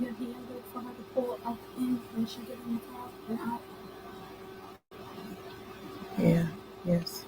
You're here, wait for her to pull up in when she get in the car and out. Yeah, yes.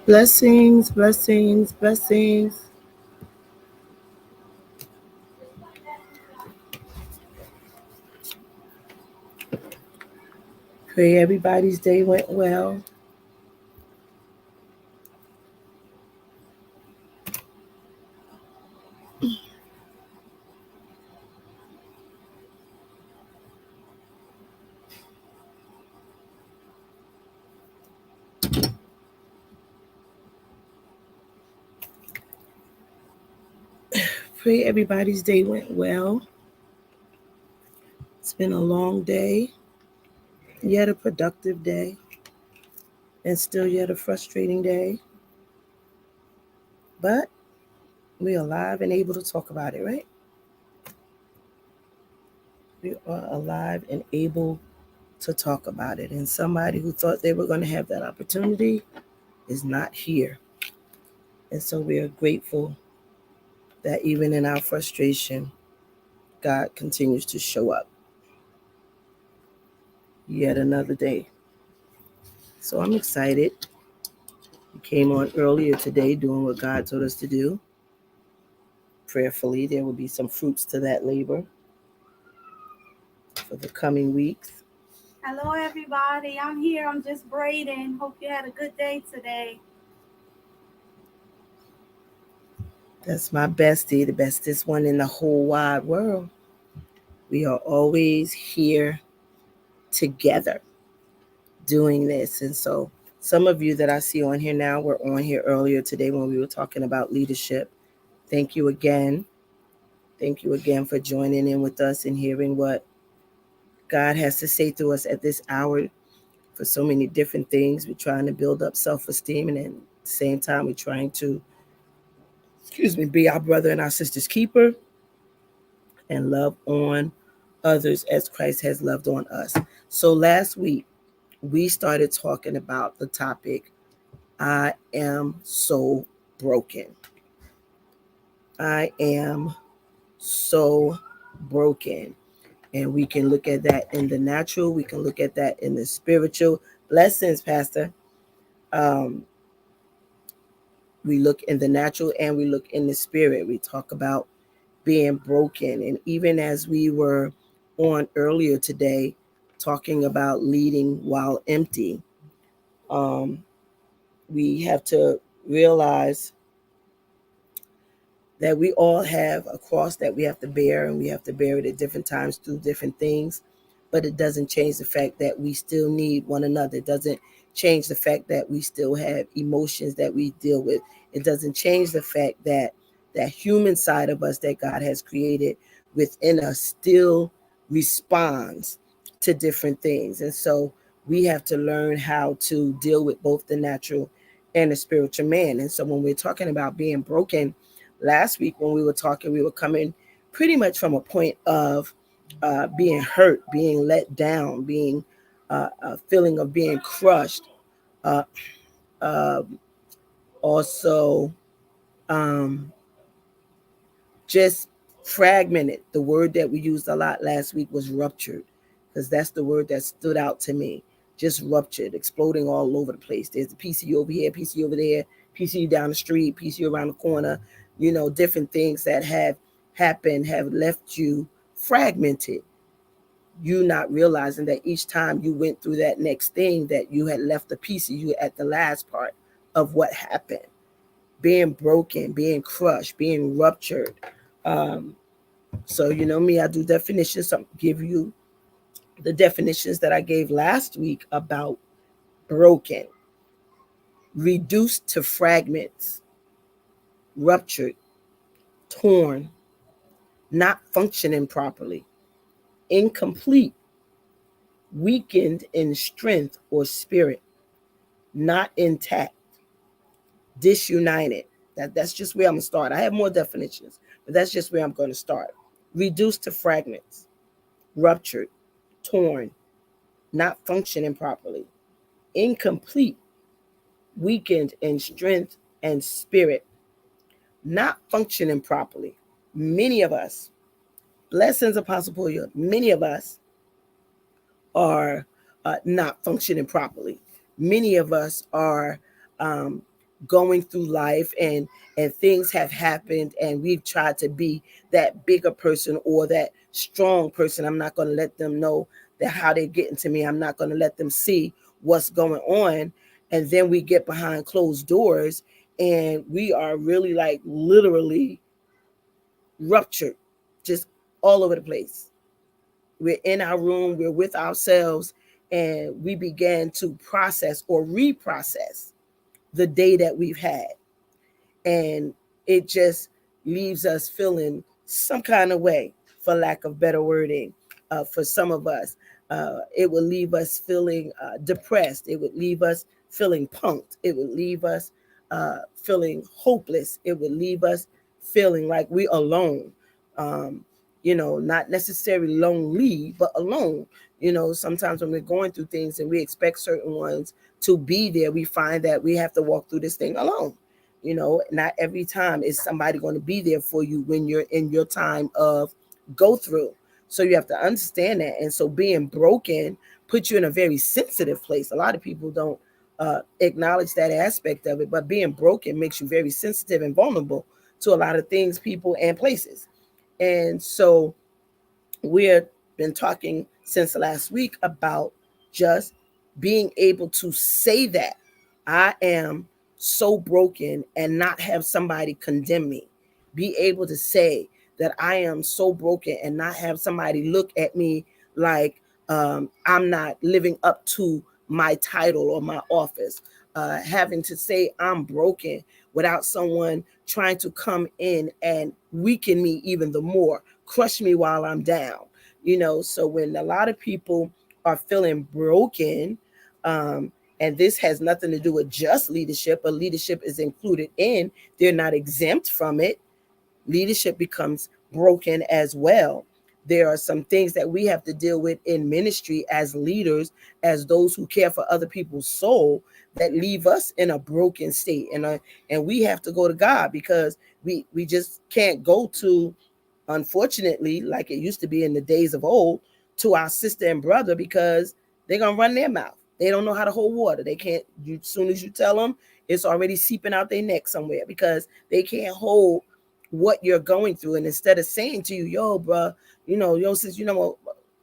Blessings, blessings, blessings. Pray everybody's day went well. Pray everybody's day went well. It's been a long day, yet a productive day, and still yet a frustrating day. But we're alive and able to talk about it, right? We are alive and able to talk about it. And somebody who thought they were going to have that opportunity is not here. And so we are grateful that even in our frustration, God continues to show up yet another day. So I'm excited. We came on earlier today doing what God told us to do. Prayerfully, there will be some fruits to that labor for the coming weeks. Hello, everybody. I'm here. I'm just braiding. Hope you had a good day today. That's my bestie, the bestest one in the whole wide world. We are always here together doing this. And so, some of you that I see on here now were on here earlier today when we were talking about leadership. Thank you again. Thank you again for joining in with us and hearing what God has to say to us at this hour for so many different things. We're trying to build up self-esteem, and at the same time, we're trying to, be our brother and our sister's keeper and love on others as Christ has loved on us. So last week, we started talking about the topic, I am so broken. I am so broken. And we can look at that in the natural, we can look at that in the spiritual. Blessings, Pastor. Um, we look in the natural and we look in the spirit. We talk about being broken. And even as we were on earlier today, talking about leading while empty, um, we have to realize that we all have a cross that we have to bear, and we have to bear it at different times through different things. But it doesn't change the fact that we still need one another. It doesn't change the fact that we still have emotions that we deal with. It doesn't change the fact that that human side of us that God has created within us still responds to different things. And so we have to learn how to deal with both the natural and the spiritual man. And so when we're talking about being broken, last week when we were talking, we were coming pretty much from a point of being hurt, being let down, being a feeling of being crushed. Uh, uh, also, um, just fragmented. The word that we used a lot last week was ruptured, because that's the word that stood out to me. Just ruptured, exploding all over the place. There's a PCU over here, PCU over there, PCU down the street, PCU around the corner. Different things that have happened have left you fragmented. You not realizing that each time you went through that next thing, that you had left a piece of you at the last part of what happened. Being broken, being crushed, being ruptured. Um, so me, I do definitions. I'll give you the definitions that I gave last week about broken: reduced to fragments, ruptured, torn, not functioning properly, incomplete, weakened in strength or spirit, not intact, disunited. That's just where I'm gonna start. I have more definitions, but that's just where I'm going to start. Reduced to fragments, ruptured, torn, not functioning properly, incomplete, weakened in strength and spirit, not functioning properly. Many of us, blessings, Apostle Polio, many of us are not functioning properly. Many of us are um, going through life, and things have happened, and we've tried to be that bigger person or that strong person. I'm not going to let them know that how they're getting to me. I'm not going to let them see what's going on. And then we get behind closed doors, and we are really like literally ruptured, just all over the place. We're in our room, we're with ourselves, and we began to process or reprocess the day that we've had. And it just leaves us feeling some kind of way, for lack of better wording. For some of us, it would leave us feeling depressed. It would leave us feeling punked. It would leave us feeling hopeless. It would leave us feeling like we're alone. Not necessarily lonely, but alone. Sometimes when we're going through things and we expect certain ones to be there, we find that we have to walk through this thing alone. Not every time is somebody going to be there for you when you're in your time of go through. So you have to understand that. And so being broken puts you in a very sensitive place. A lot of people don't acknowledge that aspect of it, but being broken makes you very sensitive and vulnerable to a lot of things, people, and places. And so we've been talking since last week about just being able to say that I am so broken and not have somebody condemn me. Be able to say that I am so broken and not have somebody look at me like I'm not living up to my title or my office. Having to say I'm broken without someone trying to come in and weaken me even the more, crush me while I'm down. So when a lot of people are feeling broken, and this has nothing to do with just leadership, but leadership is included in, they're not exempt from it. Leadership becomes broken as well. There are some things that we have to deal with in ministry as leaders, as those who care for other people's soul, that leave us in a broken state. And we have to go to God, because we just can't go to, unfortunately, like it used to be in the days of old, to our sister and brother, because they're going to run their mouth. They don't know how to hold water. They can't, as soon as you tell them, it's already seeping out their neck somewhere, because they can't hold what you're going through. And instead of saying to you, yo, bro, yo, sis,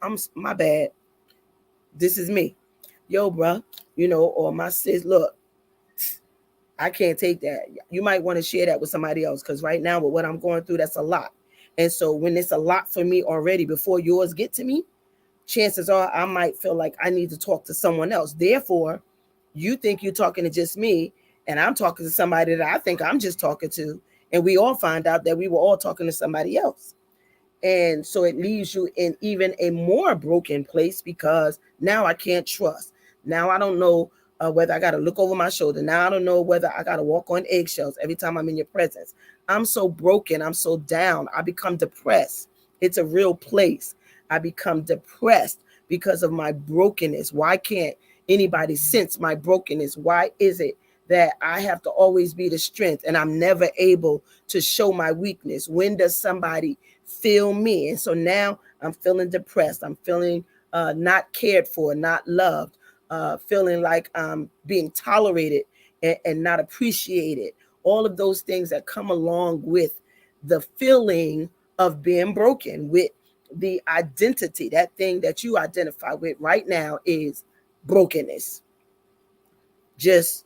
I'm my bad. This is me. Yo, bro, or my sis, look, I can't take that. You might want to share that with somebody else, because right now with what I'm going through, that's a lot. And so when it's a lot for me already before yours get to me, chances are I might feel like I need to talk to someone else. Therefore, you think you're talking to just me, and I'm talking to somebody that I think I'm just talking to. And we all find out that we were all talking to somebody else. And so it leaves you in even a more broken place, because now I can't trust. Now I don't know whether I got to look over my shoulder. Now I don't know whether I got to walk on eggshells every time I'm in your presence. I'm so broken. I'm so down. I become depressed. It's a real place. I become depressed because of my brokenness. Why can't anybody sense my brokenness? Why is it that I have to always be the strength and I'm never able to show my weakness? When does somebody feel me? And so now I'm feeling depressed. I'm feeling not cared for, not loved, feeling like I'm being tolerated and not appreciated. All of those things that come along with the feeling of being broken, with the identity, that thing that you identify with right now is brokenness. Just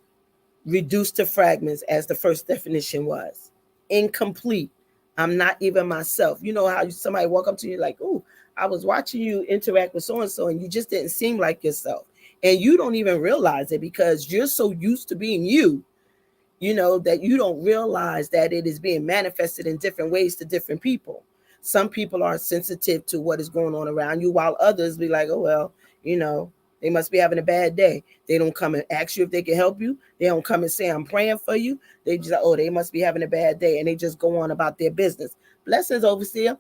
reduced to fragments, as the first definition was. Incomplete. I'm not even myself. You know how somebody walk up to you like, oh, I was watching you interact with so-and-so and you just didn't seem like yourself. And you don't even realize it, because you're so used to being you, that you don't realize that it is being manifested in different ways to different people. Some people are sensitive to what is going on around you, while others be like, oh, well, They must be having a bad day. They don't come and ask you if they can help you. They don't come and say, I'm praying for you. They just, oh, they must be having a bad day. And they just go on about their business. Blessings, overseer.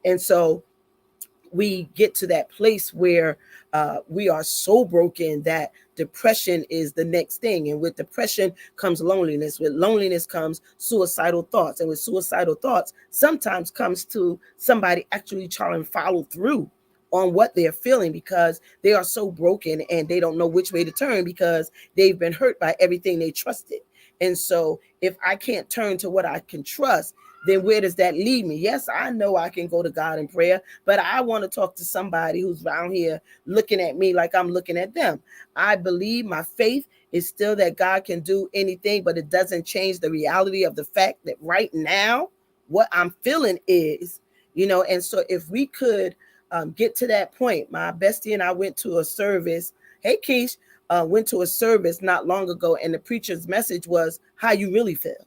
And so we get to that place where we are so broken that depression is the next thing. And with depression comes loneliness. With loneliness comes suicidal thoughts. And with suicidal thoughts sometimes comes to somebody actually trying to follow through on what they're feeling, because they are so broken and they don't know which way to turn because they've been hurt by everything they trusted. And so if I can't turn to what I can trust, then where does that lead me? Yes, I know I can go to God in prayer, but I want to talk to somebody who's around here looking at me like I'm looking at them. I believe my faith is still that God can do anything, but it doesn't change the reality of the fact that right now, what I'm feeling is, and so if we could get to that point. My bestie and I went to a service. Hey, Keish, went to a service not long ago, and the preacher's message was how you really feel.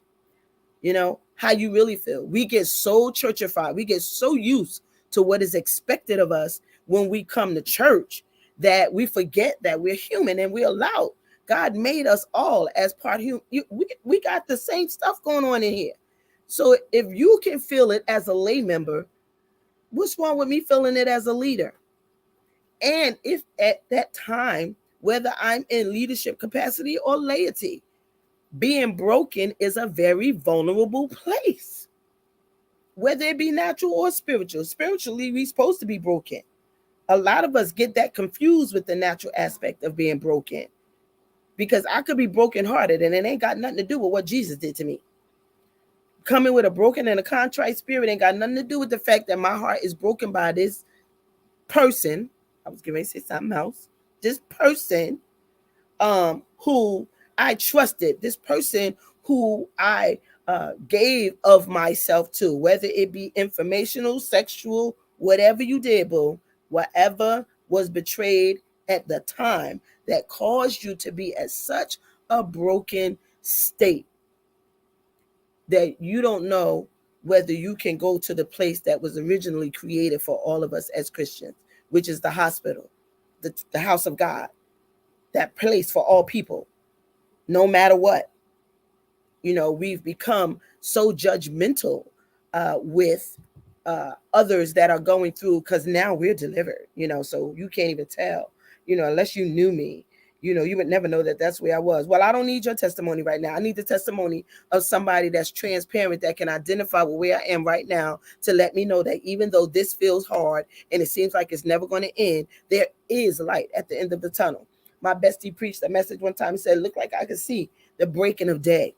How you really feel. We get so churchified. We get so used to what is expected of us when we come to church that we forget that we're human and we're allowed. God made us all as part human. We got the same stuff going on in here. So if you can feel it as a lay member, what's wrong with me feeling it as a leader? And if at that time, whether I'm in leadership capacity or laity, being broken is a very vulnerable place, whether it be natural or spiritual. Spiritually, we're supposed to be broken. A lot of us get that confused with the natural aspect of being broken, because I could be brokenhearted and it ain't got nothing to do with what Jesus did to me. Coming with a broken and a contrite spirit ain't got nothing to do with the fact that my heart is broken by this person. I was going to say something else. This person who I trusted, this person who I gave of myself to, whether it be informational, sexual, whatever you did, boo, whatever was betrayed at the time that caused you to be at such a broken state that you don't know whether you can go to the place that was originally created for all of us as Christians, which is the hospital, the house of God, that place for all people, no matter what. We've become so judgmental with others that are going through, because now we're delivered, so you can't even tell, unless you knew me. You would never know that that's where I was. Well, I don't need your testimony right now. I need the testimony of somebody that's transparent, that can identify with where I am right now, to let me know that even though this feels hard and it seems like it's never going to end, there is light at the end of the tunnel. My bestie preached a message one time and said, look like I could see the breaking of day.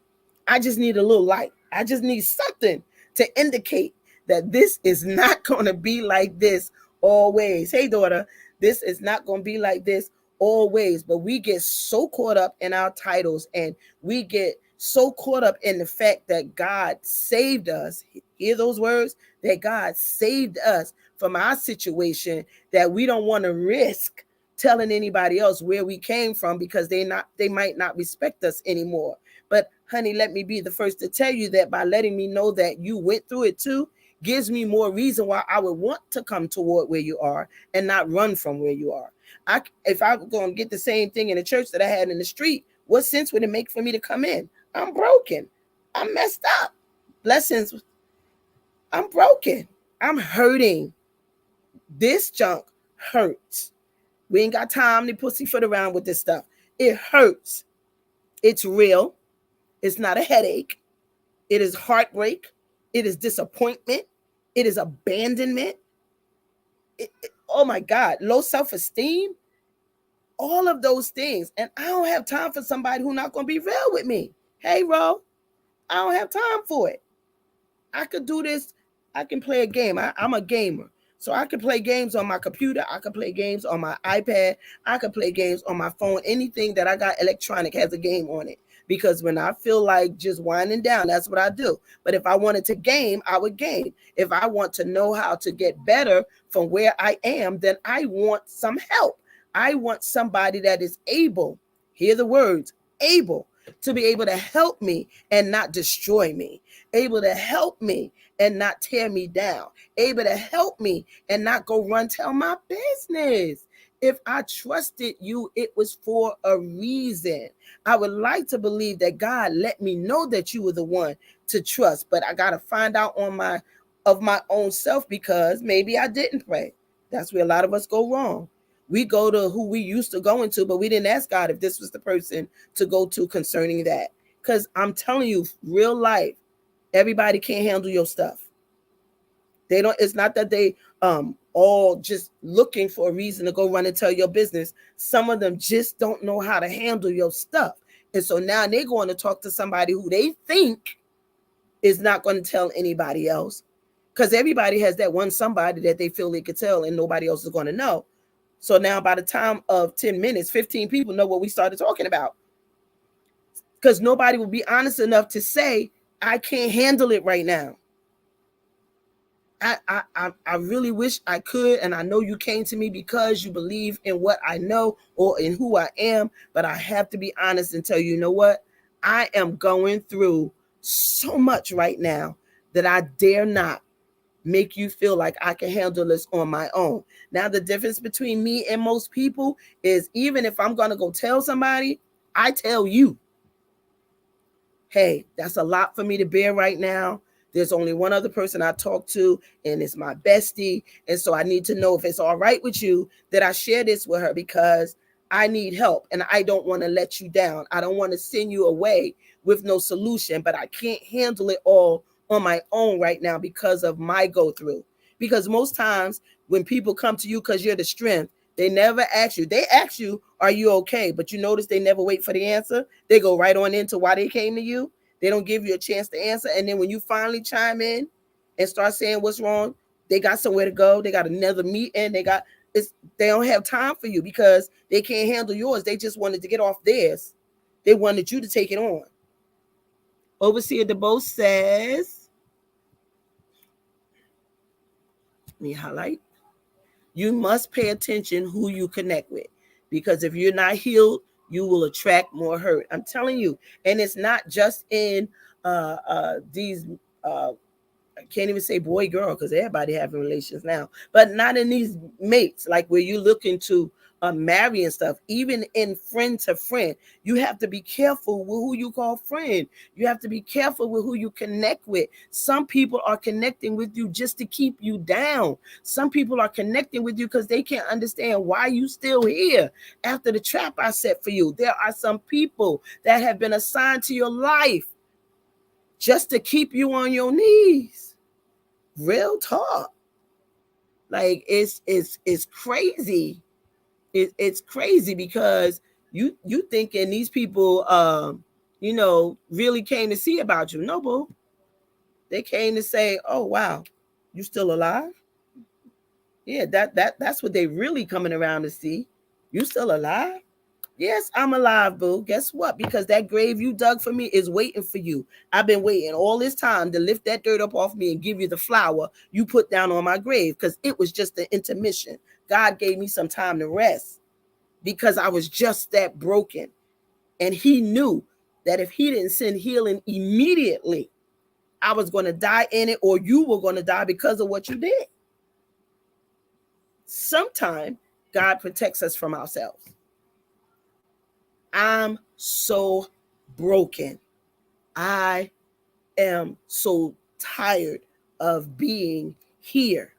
I just need a little light. I just need something to indicate that this is not going to be like this always. Hey, daughter, this is not going to be like this always. But we get so caught up in our titles, and we get so caught up in the fact that God saved us. Hear those words? That God saved us from our situation, that we don't want to risk telling anybody else where we came from, because they might not respect us anymore. But honey, let me be the first to tell you that by letting me know that you went through it too, gives me more reason why I would want to come toward where you are and not run from where you are. If I was going to get the same thing in the church that I had in the street, what sense would it make for me to come in? I'm broken. I'm messed up. Blessings. I'm broken. I'm hurting. This junk hurts. We ain't got time to pussyfoot around with this stuff. It hurts. It's real. It's not a headache. It is heartbreak. It is disappointment. It is abandonment. Oh my God, low self-esteem. All of those things. And I don't have time for somebody who's not going to be real with me. Hey, Ro, I don't have time for it. I could do this. I can play a game. I'm a gamer. So I can play games on my computer. I can play games on my iPad. I can play games on my phone. Anything that I got electronic has a game on it. Because when I feel like just winding down, that's what I do. But if I wanted to game, I would game. If I want to know how to get better from where I am, then I want some help. I want somebody that is able, hear the words, able to be able to help me and not destroy me, able to help me and not tear me down, able to help me and not go run tell my business, If I trusted you, it was for a reason. I would like to believe that God let me know that you were the one to trust, but I got to find out of my own self, because maybe I didn't pray. That's where a lot of us go wrong. We go to who we used to go into, but we didn't ask God if this was the person to go to concerning that. Because I'm telling you, real life, everybody can't handle your stuff. They don't. It's not that they all just looking for a reason to go run and tell your business. Some of them just don't know how to handle your stuff, and so now they're going to talk to somebody who they think is not going to tell anybody else, because everybody has that one somebody that they feel they could tell and nobody else is going to know. So now by the time of 10 minutes, 15 people know what we started talking about, because nobody will be honest enough to say, I can't handle it right now. I really wish I could, and I know you came to me because you believe in what I know or in who I am, but I have to be honest and tell you, you know what? I am going through so much right now that I dare not make you feel like I can handle this on my own. Now, the difference between me and most people is, even if I'm going to go tell somebody, I tell you, hey, that's a lot for me to bear right now. There's only one other person I talk to, and it's my bestie. And so I need to know if it's all right with you that I share this with her, because I need help and I don't want to let you down. I don't want to send you away with no solution, but I can't handle it all on my own right now because of my go through. Because most times when people come to you because you're the strength, they never ask you. They ask you, are you okay? But you notice they never wait for the answer. They go right on into why they came to you. They don't give you a chance to answer. And then when you finally chime in and start saying what's wrong, they got somewhere to go. They got another meeting. They don't have time for you because they can't handle yours. They just wanted to get off theirs. They wanted you to take it on. Overseer DeBose says, let me highlight. You must pay attention who you connect with, because if you're not healed, you will attract more hurt. I'm telling you. And it's not just in these I can't even say boy girl, because everybody having relations now, but not in these mates, like where you looking to marry and stuff. Even in friend to friend, you have to be careful with who you call friend. You have to be careful with who you connect with. Some people are connecting with you just to keep you down. Some people are connecting with you because they can't understand why you still here after the trap I set for you. There are some people that have been assigned to your life just to keep you on your knees. Real talk. Like it's crazy. It's crazy, because you thinking these people really came to see about you. No, boo. They came to say, oh wow, you still alive? Yeah, that's what they really coming around to see. You still alive? Yes, I'm alive, boo. Guess what? Because that grave you dug for me is waiting for you. I've been waiting all this time to lift that dirt up off me and give you the flower you put down on my grave, because it was just an intermission. God gave me some time to rest because I was just that broken. And he knew that if he didn't send healing immediately, I was going to die in it, or you were going to die because of what you did. Sometimes God protects us from ourselves. I'm so broken. I am so tired of being here.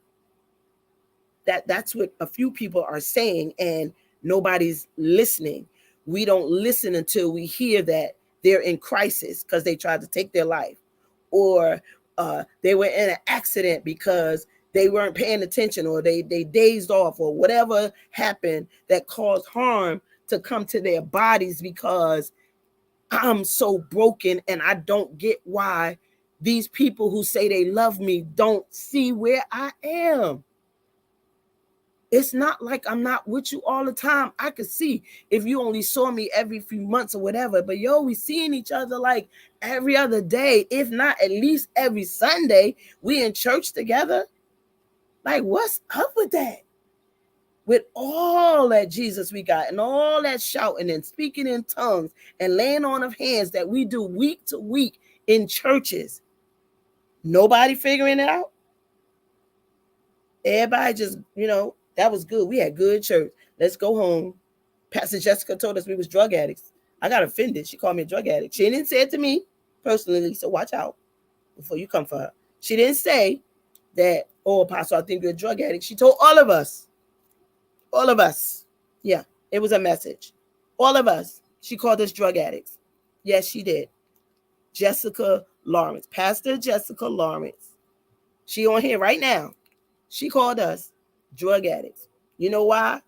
That's what a few people are saying, and nobody's listening. We don't listen until we hear that they're in crisis because they tried to take their life, or they were in an accident because they weren't paying attention, or they dazed off, or whatever happened that caused harm to come to their bodies, because I'm so broken and I don't get why these people who say they love me don't see where I am. It's not like I'm not with you all the time. I could see if you only saw me every few months or whatever, but we seeing each other like every other day, if not at least every Sunday. We in church together. Like, what's up with that? With all that Jesus we got, and all that shouting and speaking in tongues and laying on of hands that we do week to week in churches, nobody figuring it out. Everybody just, that was good. We had good church. Let's go home. Pastor Jessica told us we was drug addicts. I got offended. She called me a drug addict. She didn't say it to me personally, so watch out before you come for her. She didn't say that, oh, Apostle, I think you're a drug addict. She told all of us. All of us. Yeah, it was a message. All of us. She called us drug addicts. Yes, she did. Jessica Lawrence. Pastor Jessica Lawrence. She on here right now. She called us drug addicts. You know why?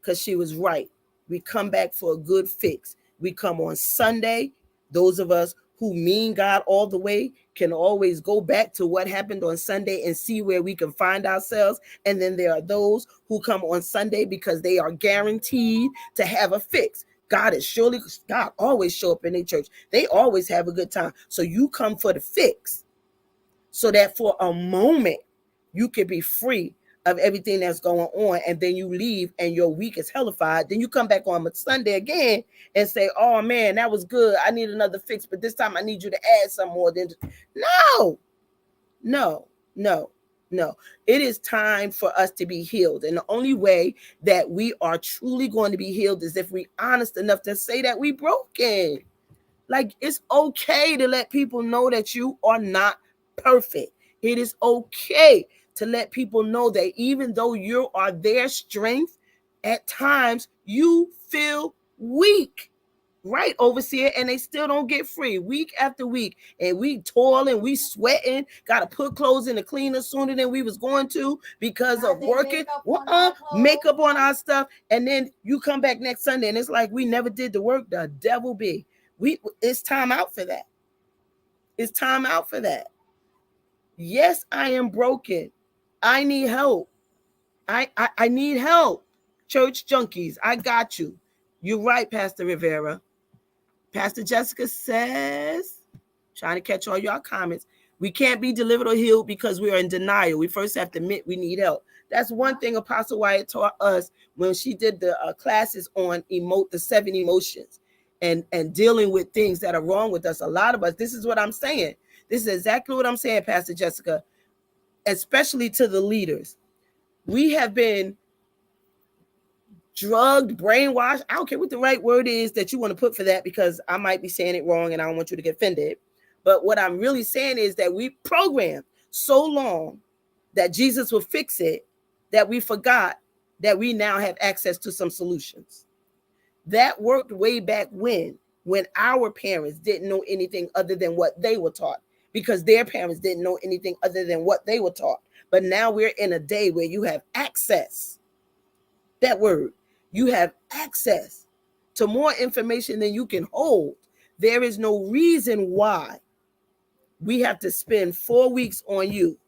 Because she was right. We come back for a good fix. We come on Sunday. Those of us who mean God all the way can always go back to what happened on Sunday and see where we can find ourselves. And then there are those who come on Sunday because they are guaranteed to have a fix. God always show up in their church. They always have a good time. So you come for the fix so that for a moment you can be free of everything that's going on, and then you leave and your week is hellified. Then you come back on Sunday again and say, oh man, that was good. I need another fix, but this time I need you to add some more. No. It is time for us to be healed. And the only way that we are truly going to be healed is if we're honest enough to say that we're broken. Like, it's okay to let people know that you are not perfect. It is okay to let people know that even though you are their strength, at times you feel weak, right, overseer? And they still don't get free week after week. And we toiling, we sweating, got to put clothes in the cleaner sooner than we was going to because of working, makeup on our stuff. And then you come back next Sunday and it's like we never did the work. The devil be. It's time out for that. It's time out for that. Yes, I am broken. I need help. I need help. Church junkies, I got you. You're right, Pastor Rivera. Pastor Jessica says, trying to catch all y'all comments, we can't be delivered or healed because we are in denial. We first have to admit we need help. That's one thing Apostle Wyatt taught us when she did the classes on the 7 emotions and dealing with things that are wrong with us. A lot of us, this is what I'm saying. This is exactly what I'm saying, Pastor Jessica, especially to the leaders. We have been drugged, brainwashed. I don't care what the right word is that you want to put for that, because I might be saying it wrong and I don't want you to get offended. But what I'm really saying is that we programmed so long that Jesus will fix it that we forgot that we now have access to some solutions. That worked way back when our parents didn't know anything other than what they were taught, because their parents didn't know anything other than what they were taught. But now we're in a day where you have access. That word, you have access to more information than you can hold. There is no reason why we have to spend 4 weeks on you.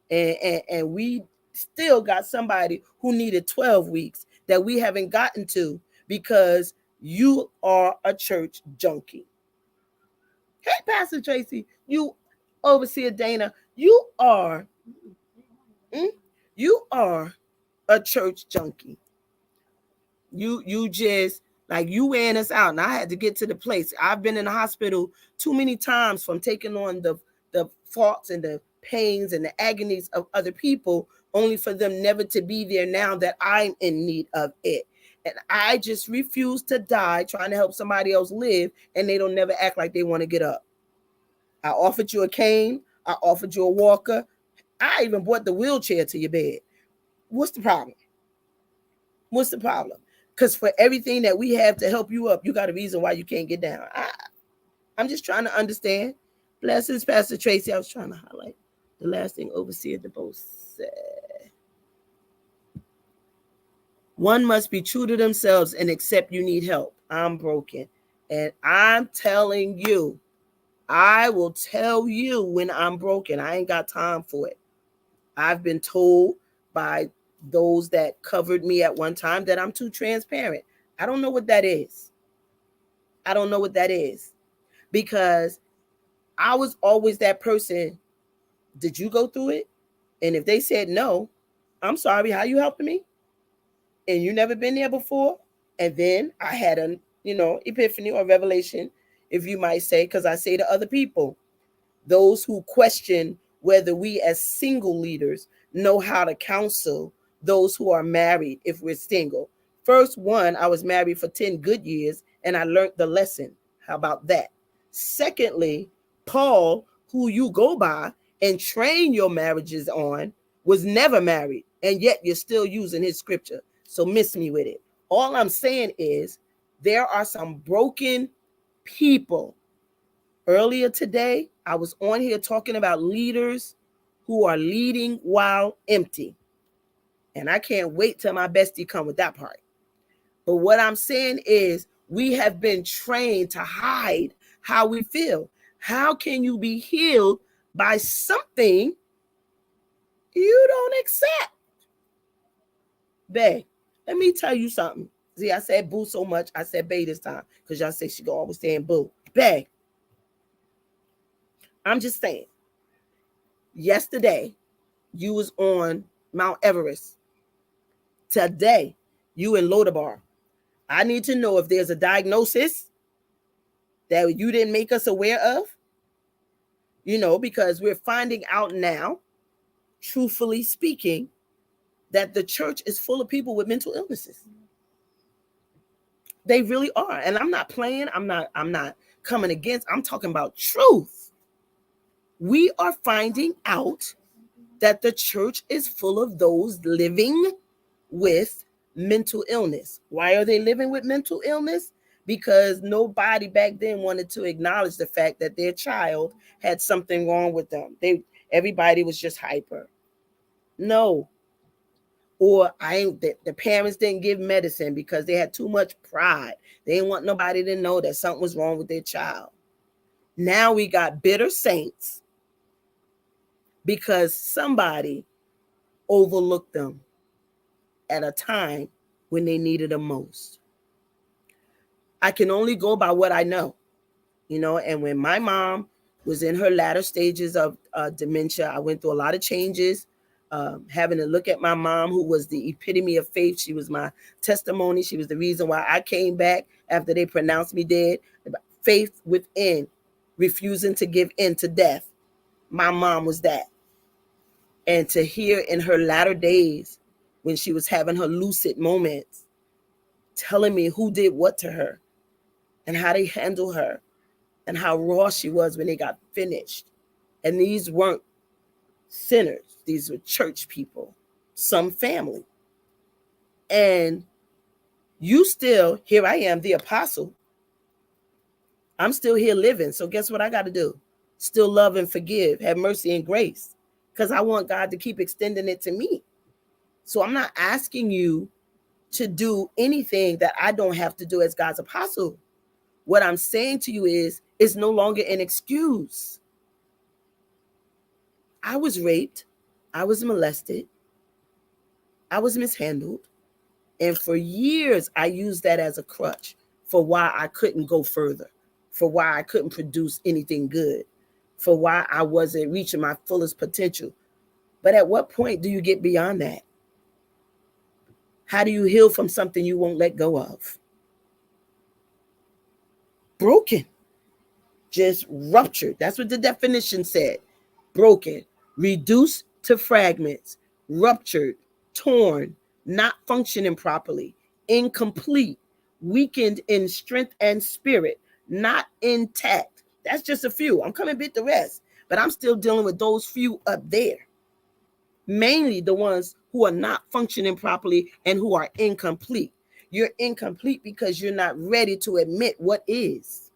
And we still got somebody who needed 12 weeks that we haven't gotten to because you are a church junkie. Hey, Pastor Tracy, you Overseer Dana, you are a church junkie. You just, like, you wearing us out. And I had to get to the place. I've been in the hospital too many times from taking on the faults and the pains and the agonies of other people, only for them never to be there now that I'm in need of it. And I just refuse to die trying to help somebody else live, and they don't never act like they want to get up. I offered you a cane. I offered you a walker. I even brought the wheelchair to your bed. What's the problem? What's the problem? Because for everything that we have to help you up, you got a reason why you can't get down. I'm just trying to understand. Blessings, Pastor Tracy. I was trying to highlight the last thing Overseer DeBose said. One must be true to themselves and accept you need help. I'm broken. And I'm telling you, I will tell you when I'm broken. I ain't got time for it. I've been told by those that covered me at one time that I'm too transparent. I don't know what that is. I don't know what that is, because I was always that person. Did you go through it? And if they said no, I'm sorry, how you helping me? And you never been there before? And then I had an epiphany or revelation, if you might say, because I say to other people, those who question whether we as single leaders know how to counsel those who are married if we're single. First one, I was married for 10 good years and I learned the lesson. How about that? Secondly, Paul, who you go by and train your marriages on, was never married, and yet you're still using his scripture. So miss me with it. All I'm saying is there are some broken people. Earlier today, I was on here talking about leaders who are leading while empty. And I can't wait till my bestie come with that part. But what I'm saying is we have been trained to hide how we feel. How can you be healed by something you don't accept? Bae, let me tell you something. See, I said boo so much. I said bae this time because y'all say she go always saying boo. Bae, I'm just saying. Yesterday, you was on Mount Everest. Today, you in Lodabar. I need to know if there's a diagnosis that you didn't make us aware of. You know, because we're finding out now, truthfully speaking, that the church is full of people with mental illnesses. They really are. And I'm not playing. I'm not coming against. I'm talking about truth. We are finding out that the church is full of those living with mental illness. Why are they living with mental illness? Because nobody back then wanted to acknowledge the fact that their child had something wrong with them. Everybody was just hyper. No. Or the parents didn't give medicine because they had too much pride. They didn't want nobody to know that something was wrong with their child. Now we got bitter saints because somebody overlooked them at a time when they needed them most. I can only go by what I know, you know, and when my mom was in her latter stages of dementia, I went through a lot of changes, having to look at my mom, who was the epitome of faith. She was my testimony. She was the reason why I came back after they pronounced me dead. Faith within, refusing to give in to death. My mom was that. And to hear in her latter days, when she was having her lucid moments, telling me who did what to her and how they handled her and how raw she was when they got finished. And these weren't sinners. These were church people, some family. And you still, here I am, the apostle. I'm still here living. So guess what I got to do? Still love and forgive, have mercy and grace, because I want God to keep extending it to me. So I'm not asking you to do anything that I don't have to do as God's apostle. What I'm saying to you is, it's no longer an excuse. I was raped. I was molested. I was mishandled. And for years, I used that as a crutch for why I couldn't go further, for why I couldn't produce anything good, for why I wasn't reaching my fullest potential. But at what point do you get beyond that? How do you heal from something you won't let go of? Broken, just ruptured. That's what the definition said. Broken, reduced to fragments, ruptured, torn, not functioning properly, incomplete, weakened in strength and spirit, not intact. That's just a few. I'm coming to beat the rest, but I'm still dealing with those few up there. Mainly the ones who are not functioning properly and who are incomplete. You're incomplete because you're not ready to admit what is.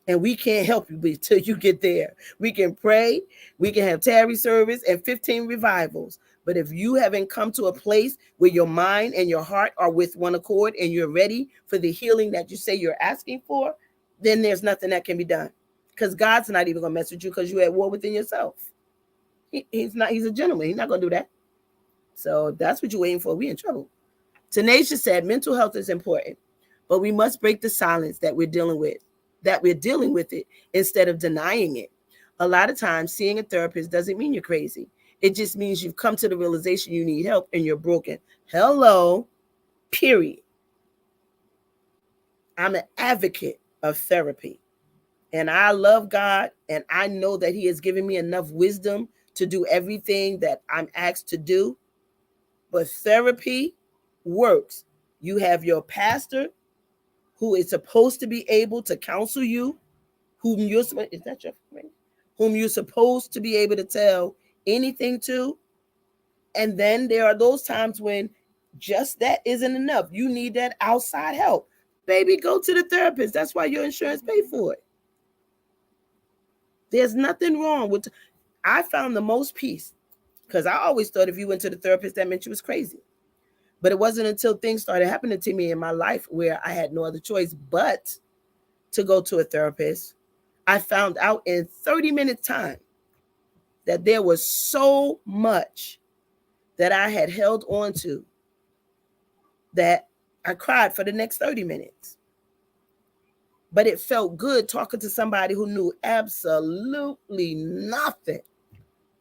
And we can't help you until you get there. We can pray, we can have tarry service and 15 revivals. But if you haven't come to a place where your mind and your heart are with one accord and you're ready for the healing that you say you're asking for, then there's nothing that can be done. Because God's not even going to mess with you because you're at war within yourself. He's a gentleman. He's not going to do that. So that's what you're waiting for. We're in trouble. Tenacious said mental health is important, but we must break the silence that we're dealing with it instead of denying it. A lot of times seeing a therapist doesn't mean you're crazy. It just means you've come to the realization you need help and you're broken. Hello, period. I'm an advocate of therapy, and I love God, and I know that He has given me enough wisdom to do everything that I'm asked to do. But therapy works. You have your pastor who is supposed to be able to counsel you, whom you're supposed to be able to tell anything to. And then there are those times when just that isn't enough. You need that outside help. Baby, go to the therapist. That's why your insurance paid for it. There's nothing wrong with. I found the most peace because I always thought if you went to the therapist, that meant you was crazy. But it wasn't until things started happening to me in my life where I had no other choice but to go to a therapist. I found out in 30 minutes time that there was so much that I had held on to that I cried for the next 30 minutes. But it felt good talking to somebody who knew absolutely nothing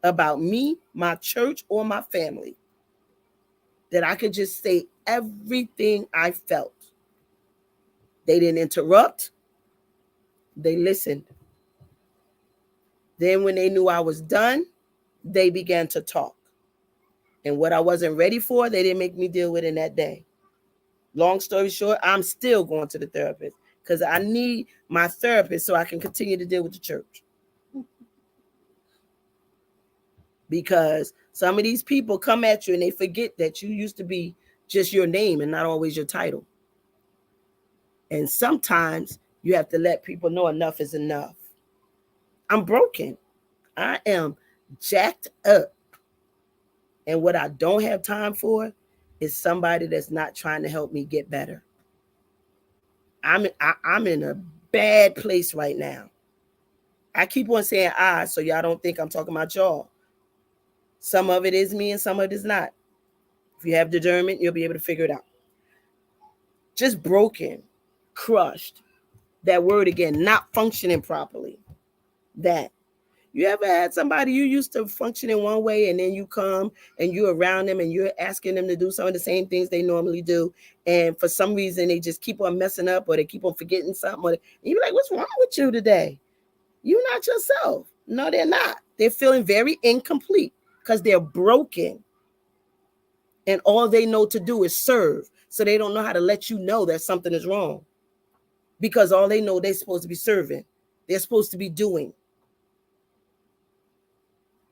about me, my church, or my family. That I could just say everything I felt. They didn't interrupt. They listened. Then when they knew I was done, they began to talk. And what I wasn't ready for, they didn't make me deal with in that day. Long story short, I'm still going to the therapist because I need my therapist so I can continue to deal with the church. Because some of these people come at you and they forget that you used to be just your name and not always your title. And sometimes you have to let people know enough is enough. I'm broken. I am jacked up. And what I don't have time for is somebody that's not trying to help me get better. I'm in a bad place right now. I keep on saying I, so y'all don't think I'm talking about y'all. Some of it is me and some of it is not. If you have discernment, you'll be able to figure it out. Just broken, crushed. That word again, not functioning properly. That. You ever had somebody you used to function in one way and then you come and you're around them and you're asking them to do some of the same things they normally do. And for some reason, they just keep on messing up or they keep on forgetting something. And you're like, what's wrong with you today? You're not yourself. No, they're not. They're feeling very incomplete because they're broken. And all they know to do is serve. So they don't know how to let you know that something is wrong. Because all they know they're supposed to be serving. They're supposed to be doing.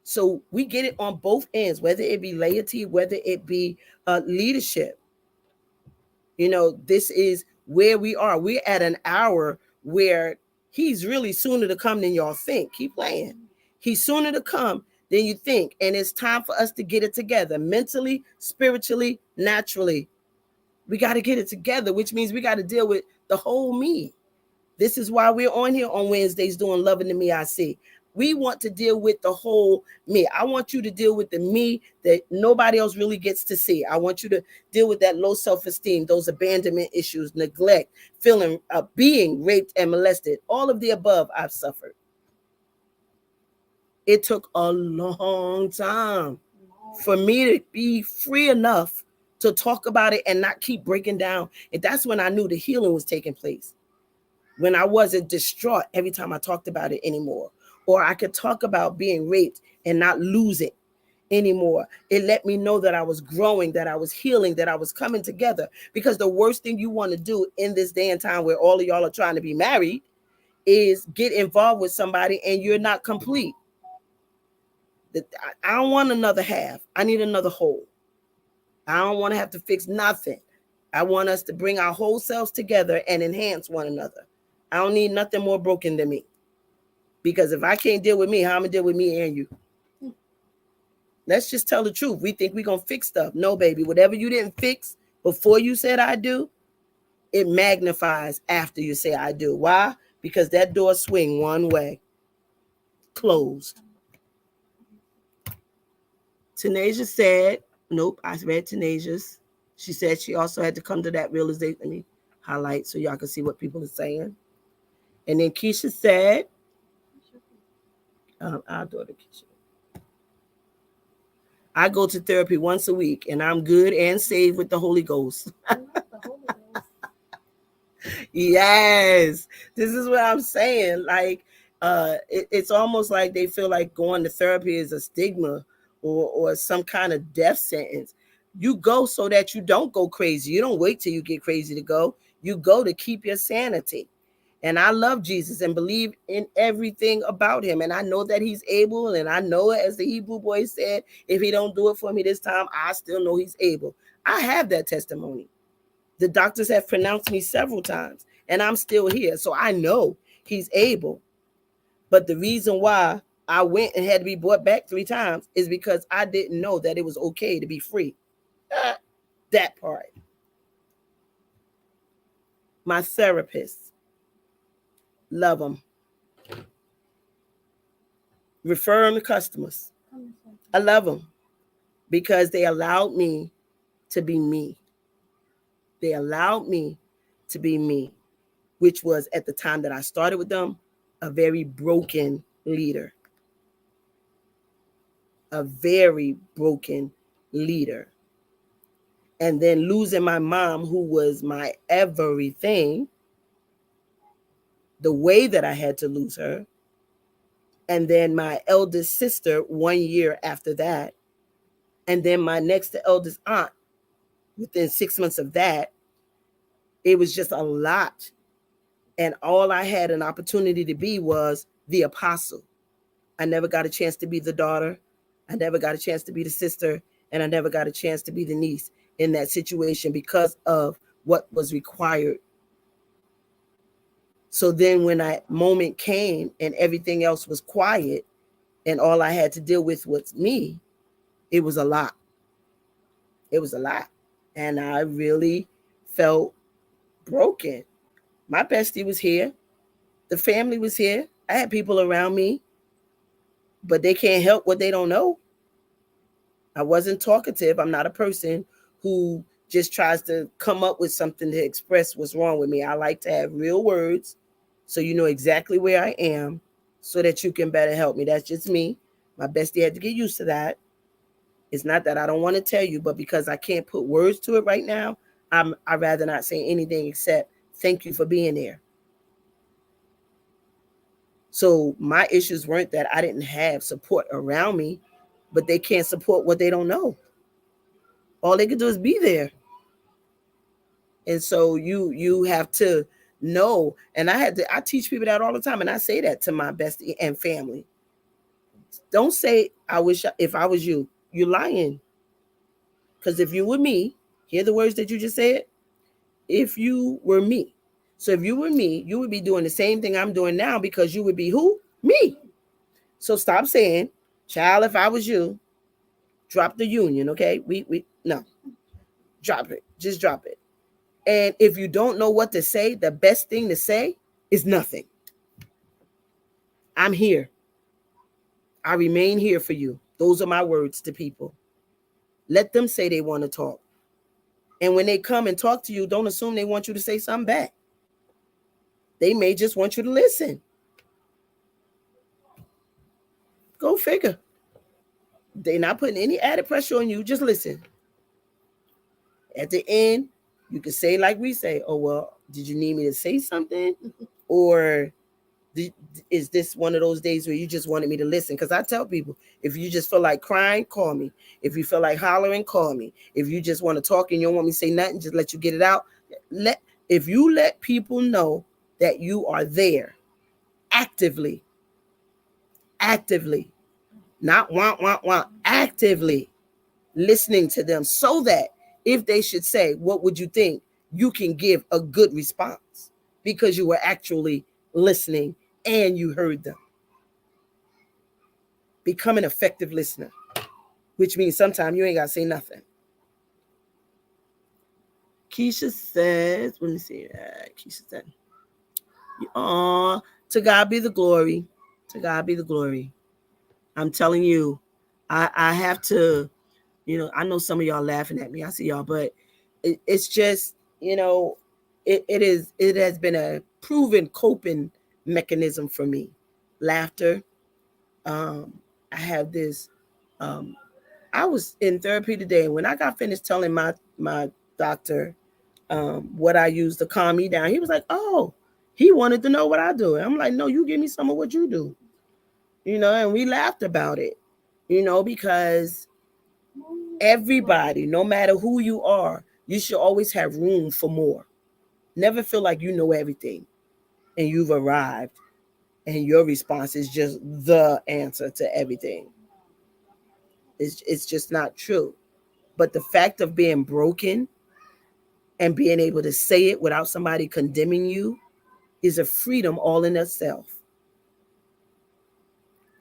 So we get it on both ends, whether it be laity, whether it be leadership. You know, this is where we are. We're at an hour where he's really sooner to come than y'all think. Keep playing. He's sooner to come than you think. And it's time for us to get it together mentally, spiritually, naturally. We got to get it together, which means we got to deal with the whole me. This is why we're on here on Wednesdays doing Loving the Me I See. We want to deal with the whole me. I want you to deal with the me that nobody else really gets to see. I want you to deal with that low self-esteem, those abandonment issues, neglect, feeling, being raped and molested. All of the above I've suffered. It took a long time for me to be free enough to talk about it and not keep breaking down. And that's when I knew the healing was taking place. When I wasn't distraught every time I talked about it anymore. Or I could talk about being raped and not lose it anymore. It let me know that I was growing, that I was healing, that I was coming together. Because the worst thing you want to do in this day and time where all of y'all are trying to be married is get involved with somebody and you're not complete. I don't want another half. I need another whole. I don't want to have to fix nothing. I want us to bring our whole selves together and enhance one another. I don't need nothing more broken than me. Because if I can't deal with me, how am I going to deal with me and you? Let's just tell the truth. We think we're going to fix stuff. No, baby. Whatever you didn't fix before you said I do, it magnifies after you say I do. Why? Because that door swing one way. Closed. Tanasia said, nope, I read Tanasia's. She said she also had to come to that realization. Let me highlight so y'all can see what people are saying. And then Keisha said, our daughter Keisha. I go to therapy once a week and I'm good and saved with the Holy Ghost. Yes, this is what I'm saying. Like, it's almost like they feel like going to therapy is a stigma or some kind of death sentence. You go so that you don't go crazy. You don't wait till you get crazy to go. You go to keep your sanity. And I love Jesus and believe in everything about him. And I know that he's able. And I know, as the Hebrew boy said, if he don't do it for me this time, I still know he's able. I have that testimony. The doctors have pronounced me several times, and I'm still here. So I know he's able. But the reason why I went and had to be brought back 3 times is because I didn't know that it was okay to be free. That part. My therapist, love them. Referring to customers, I love them because they allowed me to be me. They allowed me to be me, which was, at the time that I started with them, a very broken leader. A very broken leader. And then losing my mom, who was my everything, the way that I had to lose her. And then my eldest sister 1 year after that. And then my next to eldest aunt within 6 months of that. It was just a lot. And all I had an opportunity to be was the apostle. I never got a chance to be the daughter. I never got a chance to be the sister. And I never got a chance to be the niece in that situation because of what was required. So then when that moment came and everything else was quiet and all I had to deal with was me, it was a lot. It was a lot. And I really felt broken. My bestie was here. The family was here. I had people around me, but they can't help what they don't know. I wasn't talkative. I'm not a person who just tries to come up with something to express what's wrong with me. I like to have real words so you know exactly where I am so that you can better help me. That's just me. My bestie had to get used to that. It's not that I don't want to tell you, but because I can't put words to it right now, I'd rather not say anything except thank you for being there. So my issues weren't that I didn't have support around me, but they can't support what they don't know. All they can do is be there. And so you have to know. And I teach people that all the time. And I say that to my bestie and family. Don't say, I wish if I was you. You're lying. Because if you were me, hear the words that you just said. If you were me. So if you were me, you would be doing the same thing I'm doing now because you would be who? Me. So stop saying, child, if I was you, drop the union, okay? No. Drop it. Just drop it. And if you don't know what to say, the best thing to say is nothing. I'm here. I remain here for you. Those are my words to people. Let them say they want to talk. And when they come and talk to you, don't assume they want you to say something back. They may just want you to listen. Go figure. They're not putting any added pressure on you. Just listen. At the end, you can say like we say, oh, well, did you need me to say something? Or is this one of those days where you just wanted me to listen? Because I tell people, if you just feel like crying, call me. If you feel like hollering, call me. If you just want to talk and you don't want me to say nothing, just let you get it out. If you let people know that you are there actively, not want, actively listening to them so that if they should say, what would you think? You can give a good response because you were actually listening and you heard them. Become an effective listener, which means sometimes you ain't got to say nothing. Keisha says, let me see. Keisha said, to God be the glory. To God be the glory. I'm telling you, I have to, I know some of y'all laughing at me. I see y'all, but it's just, it has been a proven coping mechanism for me. Laughter. I have this, I was in therapy today. When I got finished telling my doctor what I used to calm me down, he was like, oh, he wanted to know what I do. I'm like, no, you give me some of what you do. And we laughed about it, because Everybody, no matter who you are, you should always have room for more. Never feel like you know everything and you've arrived and your response is just the answer to everything. It's just not true. But the fact of being broken and being able to say it without somebody condemning you is a freedom all in itself.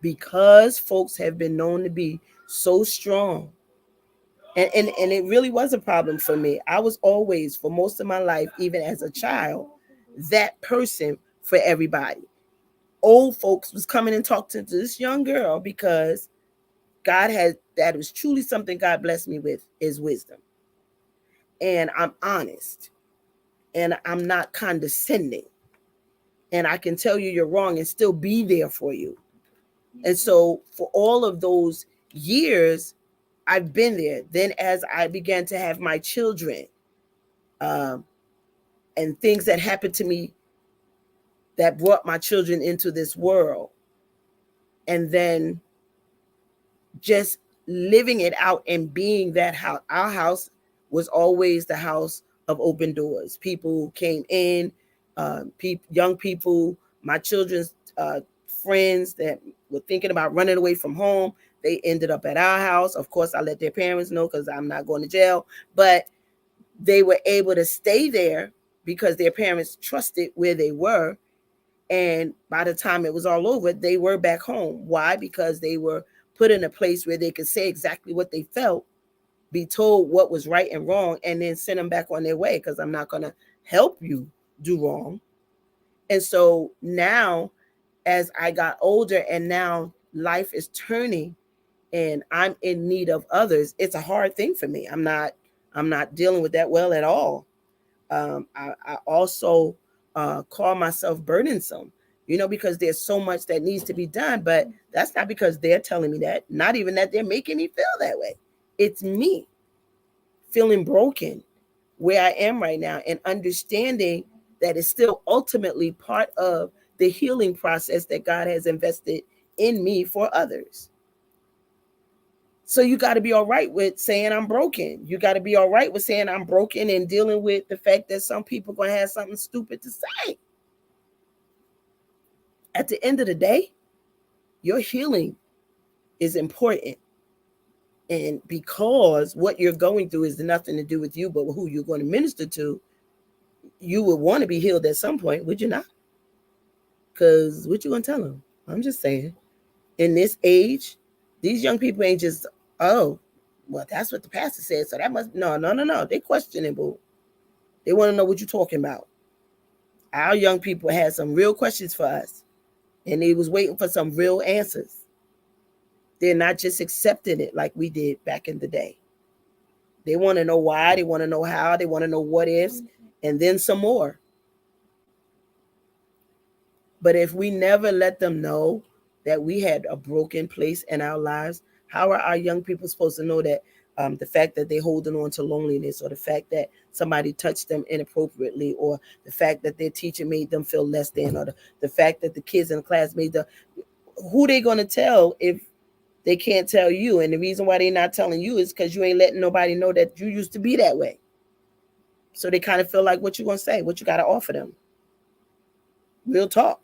Because folks have been known to be so strong. And it really was a problem for me. I was always, for most of my life, even as a child, that person for everybody. Old folks was coming and talking to this young girl because God had, that was truly something God blessed me with, is wisdom. And I'm honest. And I'm not condescending. And I can tell you you're wrong and still be there for you. And so for all of those years, I've been there. Then as I began to have my children, and things that happened to me that brought my children into this world, and then just living it out and being that house. Our house was always the house of open doors. People came in, young people, my children's friends that were thinking about running away from home. They ended up at our house. Of course, I let their parents know because I'm not going to jail, but they were able to stay there because their parents trusted where they were. And by the time it was all over, they were back home. Why? Because they were put in a place where they could say exactly what they felt, be told what was right and wrong, and then send them back on their way, because I'm not going to help you do wrong. And so now, as I got older and now life is turning and I'm in need of others, it's a hard thing for me. I'm not dealing with that well at all. I also call myself burdensome, because there's so much that needs to be done. But that's not because they're telling me that, not even that they're making me feel that way. It's me feeling broken where I am right now and understanding that it's still ultimately part of the healing process that God has invested in me for others. So you got to be all right with saying I'm broken. You got to be all right with saying I'm broken and dealing with the fact that some people are going to have something stupid to say. At the end of the day, your healing is important. And because what you're going through is nothing to do with you, but who you're going to minister to, you would want to be healed at some point, would you not? Because what you going to tell them? I'm just saying. In this age, these young people ain't just, oh, well, that's what the pastor said, so that must, no. They questionable. They want to know what you're talking about. Our young people had some real questions for us, and they was waiting for some real answers. They're not just accepting it like we did back in the day. They want to know why, they want to know how, they want to know what ifs, and then some more. But if we never let them know that we had a broken place in our lives, how are our young people supposed to know that the fact that they're holding on to loneliness, or the fact that somebody touched them inappropriately, or the fact that their teacher made them feel less than, or the fact that the kids in the class made them, who they going to tell if they can't tell you? And the reason why they're not telling you is because you ain't letting nobody know that you used to be that way. So they kind of feel like, what you going to say, what you got to offer them. Real talk.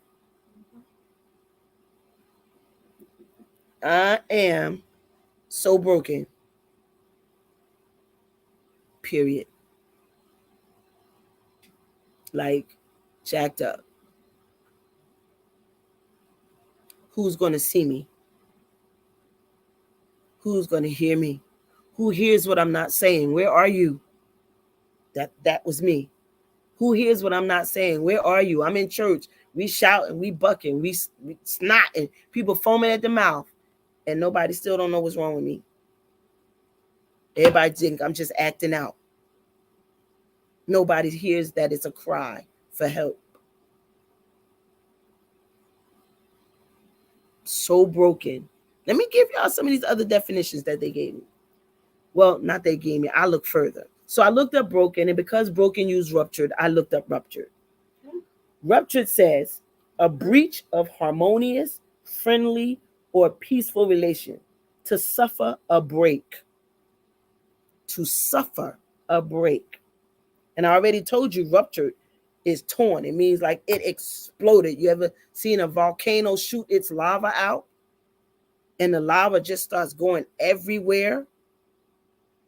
I am so broken. Period. Like, jacked up. Who's going to see me? Who's going to hear me? Who hears what I'm not saying? Where are you? That was me. Who hears what I'm not saying? Where are you? I'm in church. We shouting, we bucking, we snotting, people foaming at the mouth, and nobody still don't know what's wrong with me. Everybody think I'm just acting out. Nobody hears that it's a cry for help. So broken. Let me give y'all some of these other definitions that they gave me. Well, not they gave me. I look further. So I looked up broken, and because broken used ruptured, I looked up ruptured. Ruptured says a breach of harmonious, friendly, or peaceful relation. To suffer a break. to suffer a break. And I already told you ruptured is torn. It means like it exploded. You ever seen a volcano shoot its lava out? And the lava just starts going everywhere,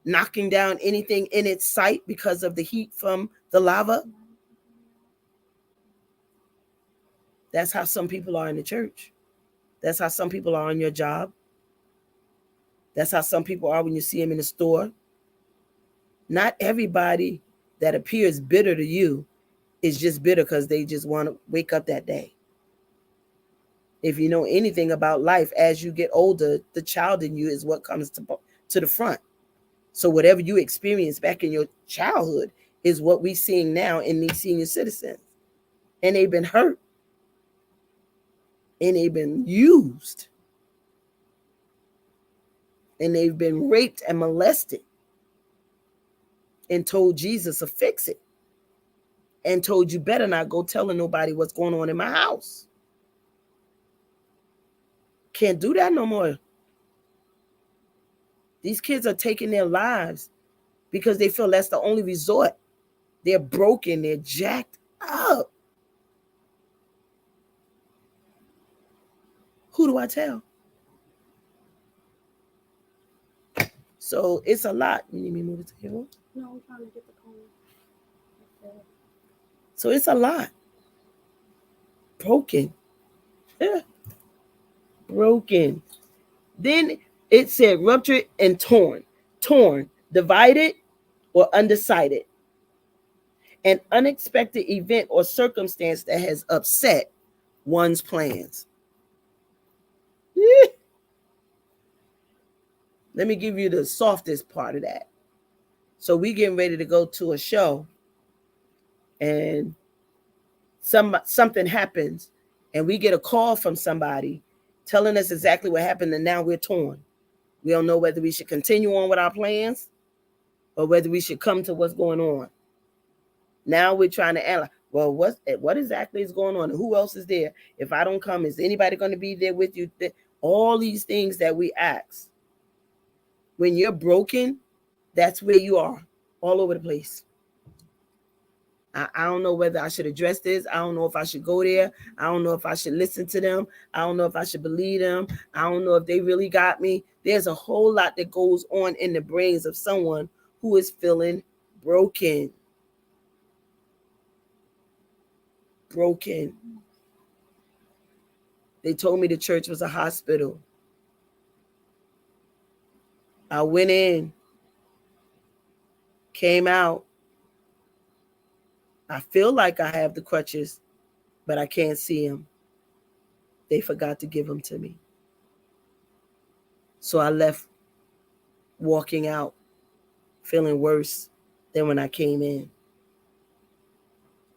knocking down anything in its sight because of the heat from the lava. That's how some people are in the church. That's how some people are on your job. That's how some people are when you see them in the store. Not everybody that appears bitter to you is just bitter because they just want to wake up that day. If you know anything about life, as you get older, the child in you is what comes to the front. So whatever you experienced back in your childhood is what we're seeing now in these senior citizens. And they've been hurt. And they've been used. And they've been raped and molested. And told Jesus to fix it. And told you better not go telling nobody what's going on in my house. Can't do that no more. These kids are taking their lives because they feel that's the only resort. They're broken. They're jacked up. Who do I tell? So it's a lot. You need me to move it to here? No, I'm trying to get the phone. Okay. So it's a lot. Broken. Yeah. Broken. Then it said ruptured and torn. Torn, divided, or undecided. An unexpected event or circumstance that has upset one's plans. Let me give you the softest part of that. So we getting ready to go to a show, and something happens, and we get a call from somebody telling us exactly what happened, and now we're torn. We don't know whether we should continue on with our plans or whether we should come to what's going on. Now we're trying to analyze, well, what exactly is going on? Who else is there? If I don't come, is anybody going to be there with you? All these things that we ask. When you're broken, that's where you are, all over the place. I don't know whether I should address this. I don't know if I should go there. I don't know if I should listen to them. I don't know if I should believe them. I don't know if they really got me. There's a whole lot that goes on in the brains of someone who is feeling broken. Broken. They told me the church was a hospital. I went in, came out. I feel like I have the crutches, but I can't see them. They forgot to give them to me. So I left walking out, feeling worse than when I came in.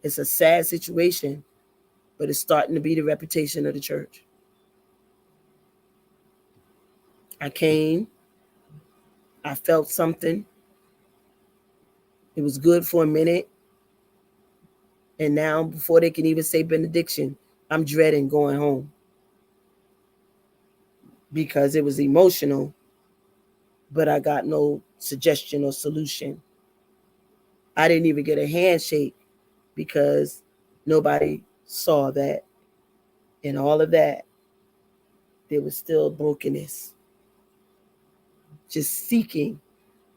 It's a sad situation, but it's starting to be the reputation of the church. I came, I felt something. It was good for a minute. And now, before they can even say benediction, I'm dreading going home. Because it was emotional, but I got no suggestion or solution. I didn't even get a handshake because nobody saw that. And all of that, there was still brokenness. Just seeking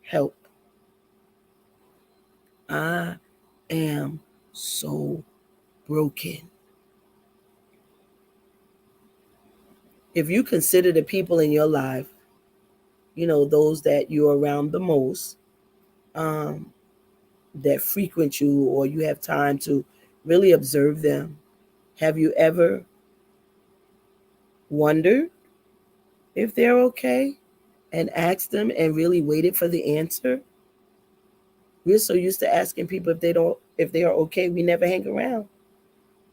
help. I am so broken. If you consider the people in your life, you know, those that you're around the most, that frequent you, or you have time to really observe them, have you ever wondered if they're okay and asked them and really waited for the answer? We're so used to asking people if they are okay, we never hang around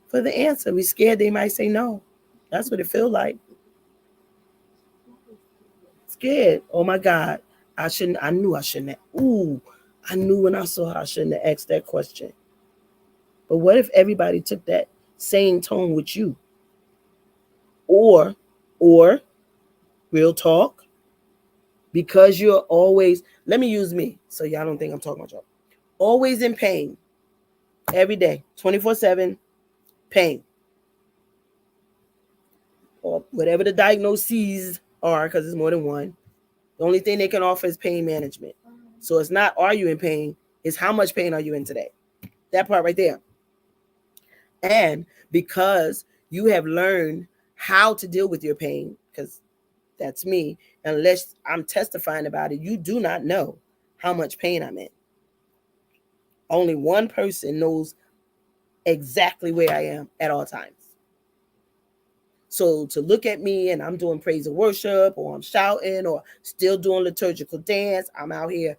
for the answer. We're scared they might say no. That's what it feels like. Scared. Oh my God. I knew I shouldn't have. I knew when I saw her I shouldn't have asked that question. But what if everybody took that same tone with you? Or real talk, Because you're always, let me use me so y'all don't think I'm talking about y'all. Always in pain. Every day, 24/7, pain. Or whatever the diagnoses are, because it's more than one. The only thing they can offer is pain management. So it's not, are you in pain? It's how much pain are you in today? That part right there. And because you have learned how to deal with your pain, because that's me, unless I'm testifying about it, you do not know how much pain I'm in. Only one person knows exactly where I am at all times. So to look at me and I'm doing praise and worship, or I'm shouting, or still doing liturgical dance, I'm out here,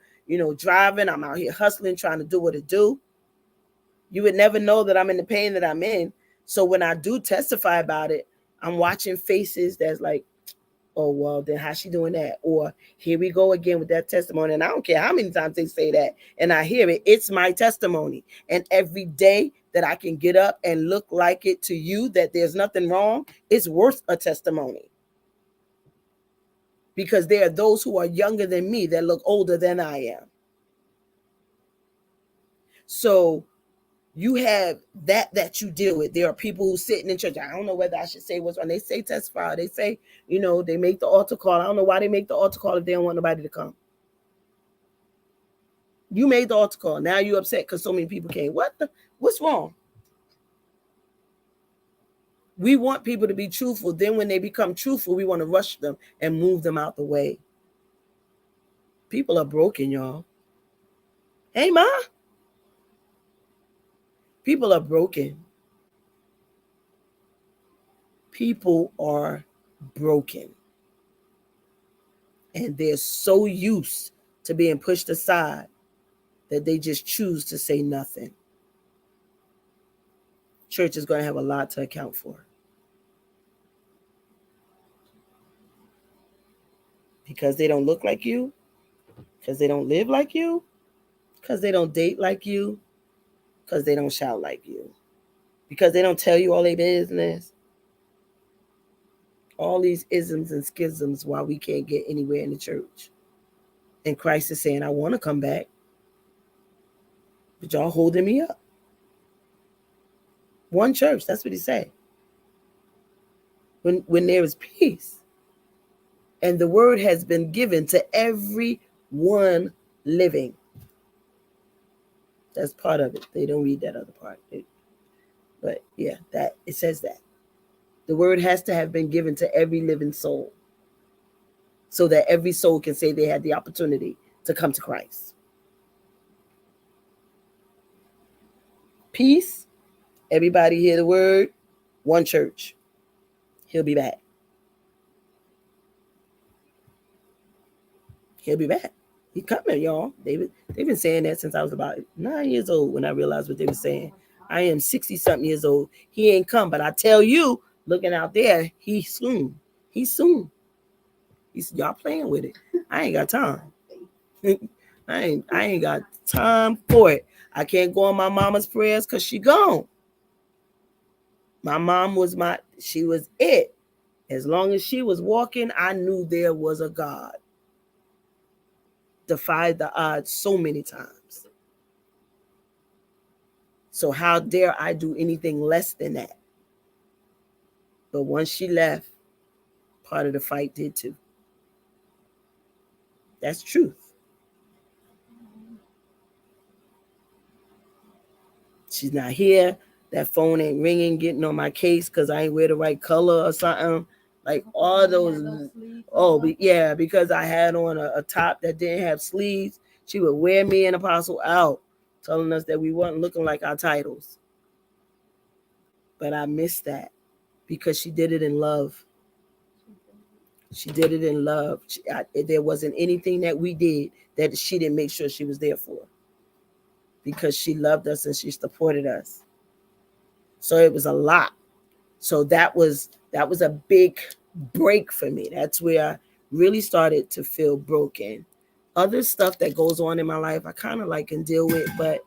driving, I'm out here hustling, trying to do what I do. You would never know that I'm in the pain that I'm in. So when I do testify about it, I'm watching faces that's like, oh, well, then how's she doing that? Or here we go again with that testimony. And I don't care how many times they say that and I hear it. It's my testimony. And every day that I can get up and look like it to you that there's nothing wrong, it's worth a testimony. Because there are those who are younger than me that look older than I am. So you have that you deal with. There are people who sitting in church. I don't know whether I should say what's wrong. They say testify. They say, they make the altar call. I don't know why they make the altar call if they don't want nobody to come. You made the altar call. Now you upset because so many people came. What's wrong? We want people to be truthful. Then when they become truthful, we want to rush them and move them out the way. People are broken, y'all. Hey, Ma. People are broken. People are broken. And they're so used to being pushed aside that they just choose to say nothing. Church is going to have a lot to account for. Because they don't look like you, because they don't live like you, because they don't date like you, because they don't shout like you, because they don't tell you all their business. All these isms and schisms why we can't get anywhere in the church. And Christ is saying, I want to come back, but y'all holding me up. One church, that's what he said. When there is peace, and the word has been given to everyone living. That's part of it. They don't read that other part. But yeah, that it says that. The word has to have been given to every living soul, so that every soul can say they had the opportunity to come to Christ. Peace. Everybody hear the word. One church. He'll be back. He'll be back. He's coming, y'all. They've been saying that since I was about 9 years old when I realized what they were saying. I am 60-something years old. He ain't come, but I tell you, looking out there, he's soon. He's soon. Y'all playing with it. I ain't got time. I ain't got time for it. I can't go on my mama's prayers because she gone. My mom she was it. As long as she was walking, I knew there was a God. Defied the odds so many times. So how dare I do anything less than that? But once she left, part of the fight did too. That's truth. She's not here. That phone ain't ringing, getting on my case because I ain't wear the right color or something. Like all those. Yeah, because I had on a top that didn't have sleeves. She would wear me and Apostle out, telling us that we weren't looking like our titles. But I missed that because she did it in love. She did it in love. There wasn't anything that we did that she didn't make sure she was there for, because she loved us and she supported us. So it was a lot. So that was a big break for me. That's where I really started to feel broken. Other stuff that goes on in my life, I kind of like can deal with, but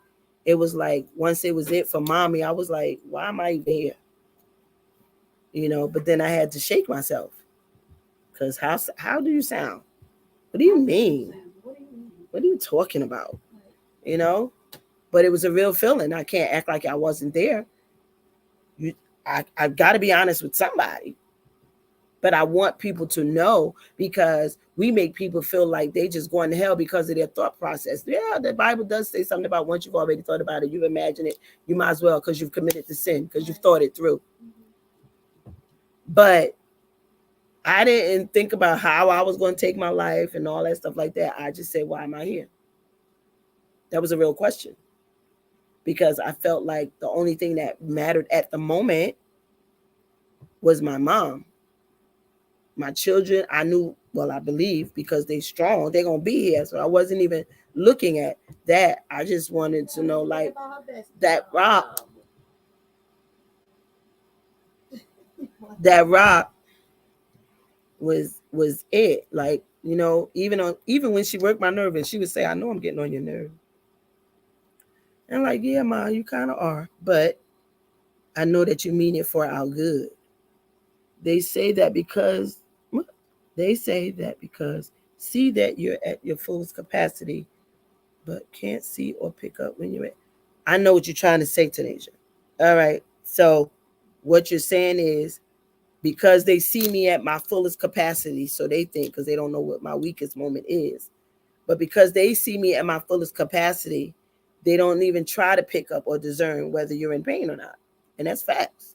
it was like once it was it for mommy, I was like, why am I even here? But then I had to shake myself, because how do you sound? What do you mean? What are you talking about? You know? But it was a real feeling. I can't act like I wasn't there. I've got to be honest with somebody. But I want people to know, because we make people feel like they just going to hell because of their thought process. Yeah, the Bible does say something about once you've already thought about it, you've imagined it, you might as well, because you've committed the sin, because you've thought it through. But I didn't think about how I was going to take my life and all that stuff like that. I just said, why am I here? That was a real question. Because I felt like the only thing that mattered at the moment was my mom. My children, I knew, well, I believe, because they're strong, they're going to be here. So I wasn't even looking at that. I just wanted to know, like, that rock was it. Like, you know, even when she worked my nerve, and she would say, I know I'm getting on your nerve. And I'm like, yeah, Ma, you kind of are. But I know that you mean it for our good. They say that because see that you're at your fullest capacity, but can't see or pick up when you're at. I know what you're trying to say, Tanisha. All right. So what you're saying is, because they see me at my fullest capacity, so they think, because they don't know what my weakest moment is, but because they see me at my fullest capacity, they don't even try to pick up or discern whether you're in pain or not. And that's facts.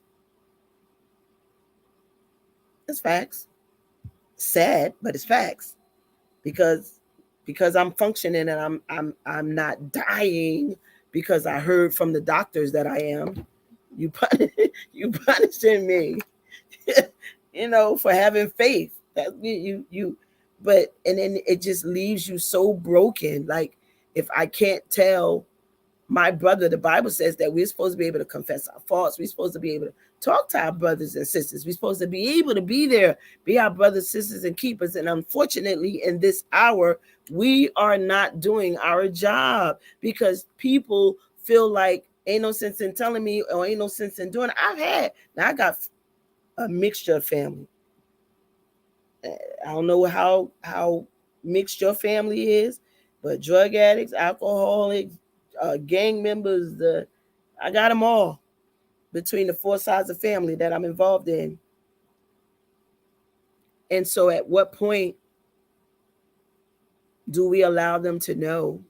That's facts. Sad, but it's facts. Because I'm functioning and I'm not dying because I heard from the doctors that I am. You punishing me, you know, for having faith. That you but and then it just leaves you so broken. Like, if I can't tell my brother, the Bible says that we're supposed to be able to confess our faults. We're supposed to be able to talk to our brothers and sisters. We're supposed to be able to be there, be our brothers, sisters, and keepers. And unfortunately, in this hour, we are not doing our job, because people feel like ain't no sense in telling me, or ain't no sense in doing it. I got a mixture of family. I don't know how mixed your family is, but drug addicts, alcoholics, gang members, I got them all between the four sides of family that I'm involved in. And so at what point do we allow them to know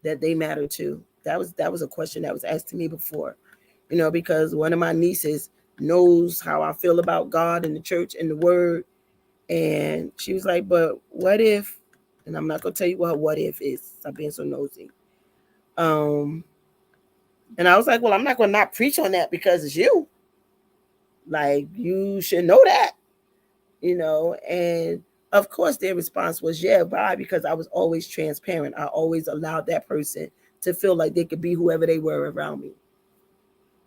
that they matter too? That was a question that was asked to me before, you know, because one of my nieces knows how I feel about God and the church and the word. And she was like, but what if, and I'm not going to tell you what if is, I'm being so nosy. And I was like, well, I'm not going to not preach on that because it's you. Like, you should know that, you know. And of course their response was, yeah, why? Because I was always transparent. I always allowed that person to feel like they could be whoever they were around me,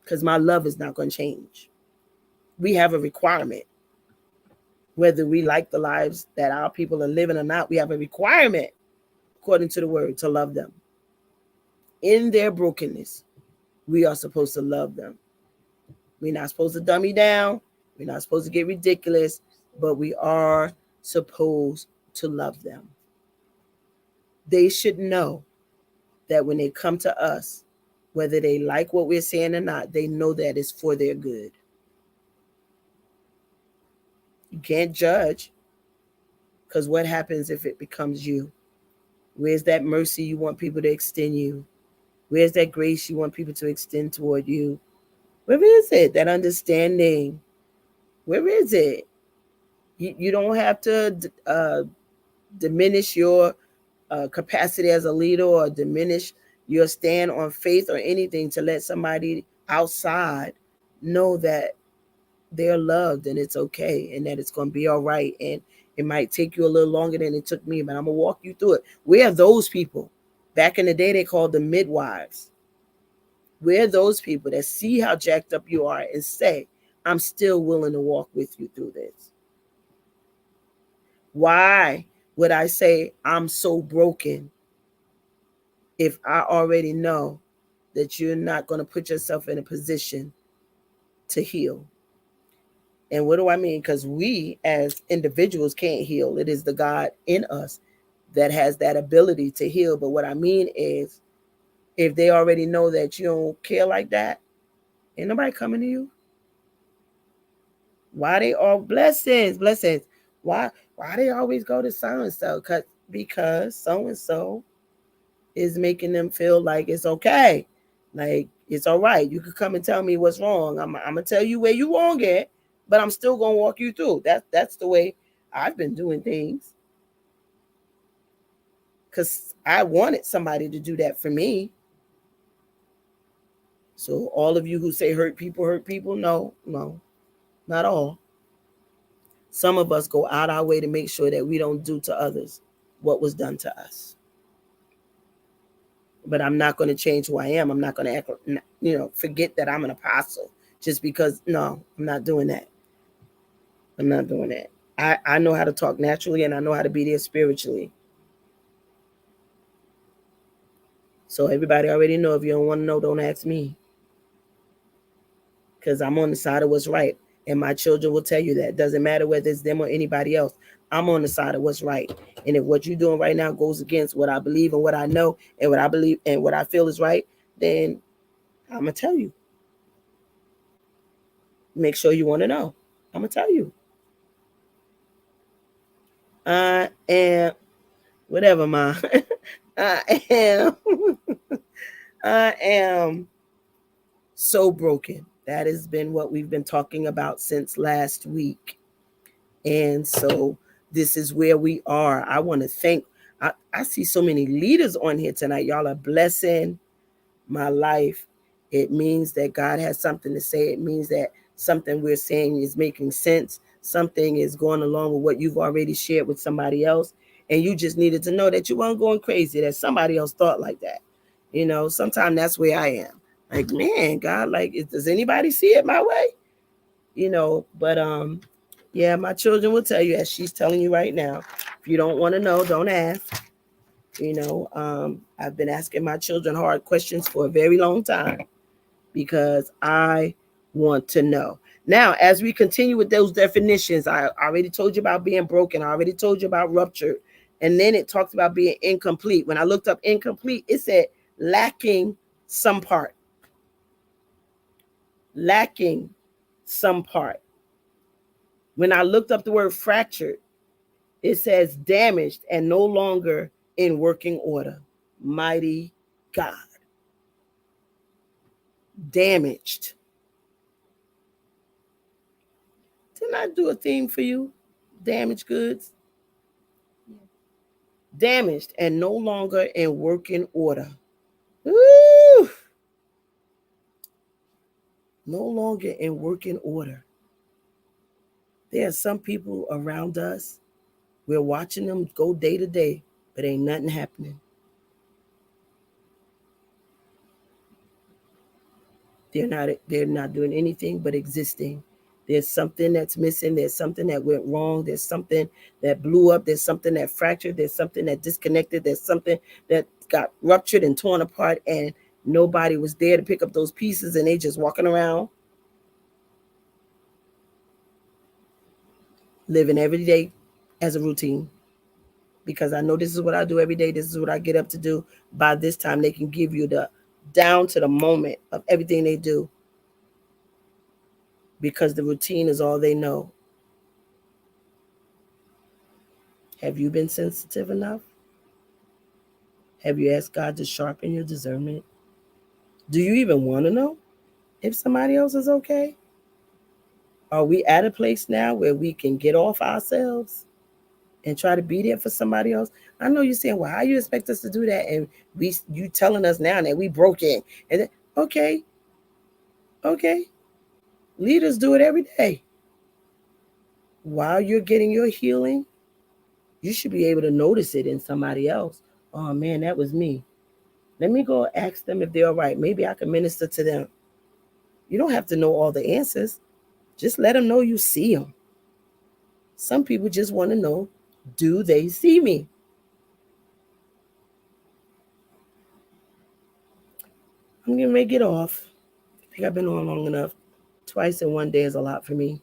because my love is not going to change. We have a requirement. Whether we like the lives that our people are living or not, we have a requirement, according to the word, to love them. In their brokenness, we are supposed to love them. We're not supposed to dummy down. We're not supposed to get ridiculous, but we are supposed to love them. They should know that when they come to us, whether they like what we're saying or not, they know that it's for their good. You can't judge, because what happens if it becomes you? Where's that mercy you want people to extend you? Where's that grace you want people to extend toward you? Where is it? That understanding. Where is it? You don't have to diminish your capacity as a leader, or diminish your stand on faith or anything, to let somebody outside know that they're loved and it's okay, and that it's going to be all right. And it might take you a little longer than it took me, but I'm going to walk you through it. We're those people. Back in the day, they called them midwives. We're those people that see how jacked up you are and say, I'm still willing to walk with you through this. Why would I say I'm so broken if I already know that you're not going to put yourself in a position to heal? And what do I mean? Because we as individuals can't heal. It is the God in us that has that ability to heal. But what I mean is, if they already know that you don't care like that, ain't nobody coming to you. Why they all blessings? Why they always go to so and so? Because so and so is making them feel like it's okay. Like it's all right. You could come and tell me what's wrong. I'm gonna tell you where you wrong at, but I'm still gonna walk you through. That's the way I've been doing things. Cause I wanted somebody to do that for me. So all of you who say hurt people, no, not all. Some of us go out our way to make sure that we don't do to others what was done to us. But I'm not going to change who I am. I'm not going to act, forget that I'm an apostle just because. No, I'm not doing that. I'm not doing that. I know how to talk naturally, and I know how to be there spiritually. So everybody already know. If you don't want to know, don't ask me, because I'm on the side of what's right. And my children will tell you that. Doesn't matter whether it's them or anybody else. I'm on the side of what's right. And if what you're doing right now goes against what I believe and what I know and what I believe and what I feel is right, then I'm going to tell you. Make sure you want to know. I'm going to tell you. I am, whatever, Ma. I am, I am so broken. That has been what we've been talking about since last week. And so this is where we are. I want to thank, I see so many leaders on here tonight. Y'all are blessing my life. It means that God has something to say. It means that something we're saying is making sense. Something is going along with what you've already shared with somebody else. And you just needed to know that you weren't going crazy, that somebody else thought like that. Sometimes that's where I am. Like, man, God, like, does anybody see it my way? But yeah, my children will tell you, as she's telling you right now. If you don't want to know, don't ask. I've been asking my children hard questions for a very long time because I want to know. Now, as we continue with those definitions, I already told you about being broken. I already told you about ruptured. And then it talks about being incomplete. When I looked up incomplete, it said lacking some part. Lacking some part. When I looked up the word fractured, it says damaged and no longer in working order. Mighty God. Damaged. Didn't I do a theme for you? Damaged goods? Yeah. Damaged and no longer in working order. Ooh. No longer in working order. There are some people around us. We're watching them go day to day, but ain't nothing happening. They're not doing anything but existing. There's something that's missing. There's something that went wrong. There's something that blew up. There's something that fractured. There's something that disconnected. There's something that got ruptured and torn apart, and nobody was there to pick up those pieces, and they just walking around living every day as a routine. Because I know this is what I do every day. This is what I get up to do. By this time, they can give you the down to the moment of everything they do, because the routine is all they know. Have you been sensitive enough? Have you asked God to sharpen your discernment? Do you even want to know if somebody else is okay? Are we at a place now where we can get off ourselves and try to be there for somebody else? I know you're saying, well, how you expect us to do that? And you telling us now that we broke in. And then, okay. Leaders do it every day. While you're getting your healing, you should be able to notice it in somebody else. Oh man, that was me. Let me go ask them if they're all right. Maybe I can minister to them. You don't have to know all the answers. Just let them know you see them. Some people just want to know, do they see me? I'm going to get off. I think I've been on long enough. Twice in one day is a lot for me.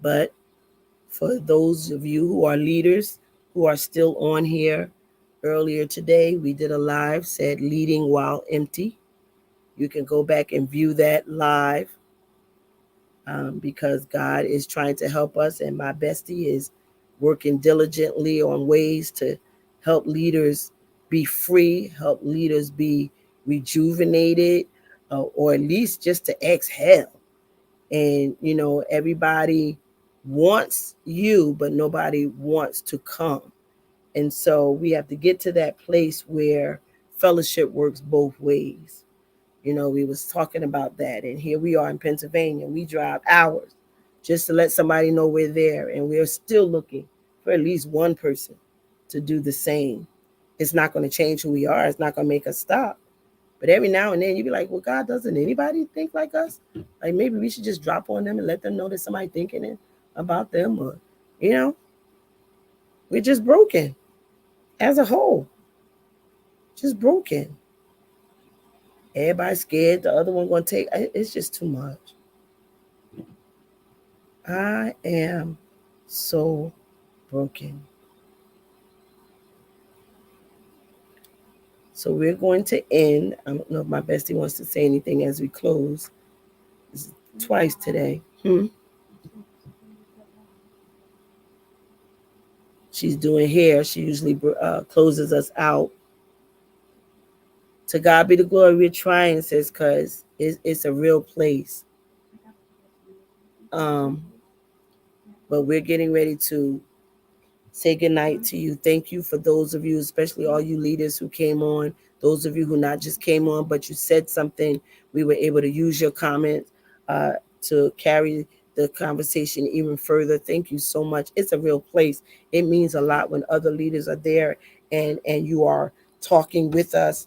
But for those of you who are leaders who are still on here, earlier today we did a live, said leading while empty. You can go back and view that live, because God is trying to help us, and my bestie is working diligently on ways to help leaders be free, help leaders be rejuvenated, or at least just to exhale. And everybody wants you, but nobody wants to come. And so we have to get to that place where fellowship works both ways. We was talking about that, and here we are in Pennsylvania. We drive hours just to let somebody know we're there, and we're still looking for at least one person to do the same. It's not going to change who we are. It's not going to make us stop. But every now and then you be like, well, God, doesn't anybody think like us? Like maybe we should just drop on them and let them know that somebody thinking it about them, or we're just broken as a whole. Just broken. Everybody's scared the other one going to take. It's just too much. I am so broken. So we're going to end. I don't know if my bestie wants to say anything as we close. This is twice today. She's doing hair. She usually closes us out. To God be the glory. We're trying, sis, because it's a real place. But we're getting ready to say goodnight to you. Thank you for those of you, especially all you leaders who came on, those of you who not just came on, but you said something. We were able to use your comments to carry the conversation even further. Thank you so much. It's a real place. It means a lot when other leaders are there and you are talking with us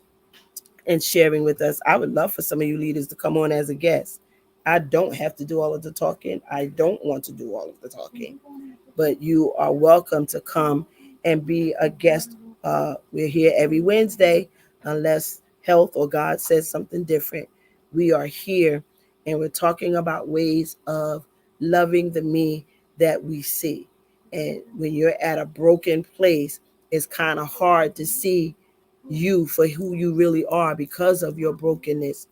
and sharing with us. I would love for some of you leaders to come on as a guest. I don't have to do all of the talking. I don't want to do all of the talking, but you are welcome to come and be a guest. We're here every Wednesday, unless health or God says something different. We are here, and we're talking about ways of loving the me that we see. And when you're at a broken place, it's kind of hard to see you for who you really are because of your brokenness.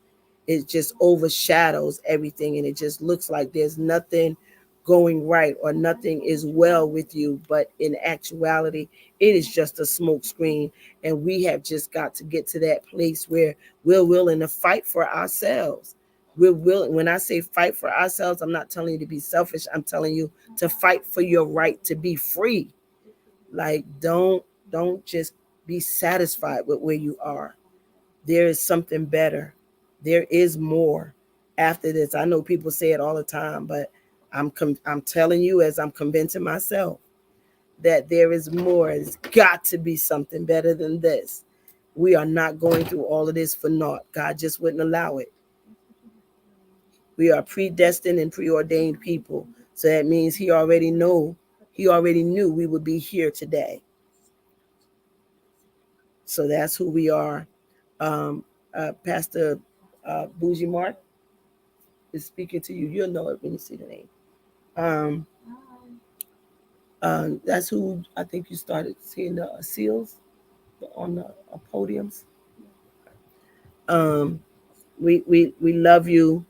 It just overshadows everything, and it just looks like there's nothing going right or nothing is well with you. But in actuality, it is just a smoke screen, and we have just got to get to that place where we're willing to fight for ourselves. We're willing. When I say fight for ourselves, I'm not telling you to be selfish. I'm telling you to fight for your right to be free. Like don't just be satisfied with where you are. There is something better. There is more after this. I know people say it all the time, but I'm telling you, as I'm convincing myself, that there is more. It's got to be something better than this. We are not going through all of this for naught. God just wouldn't allow it. We are predestined and preordained people. So that means he already knew we would be here today. So that's who we are. Pastor Bougie Mark is speaking to you. You'll know it when you see the name. That's who I think you started seeing the seals on the podiums. We love you.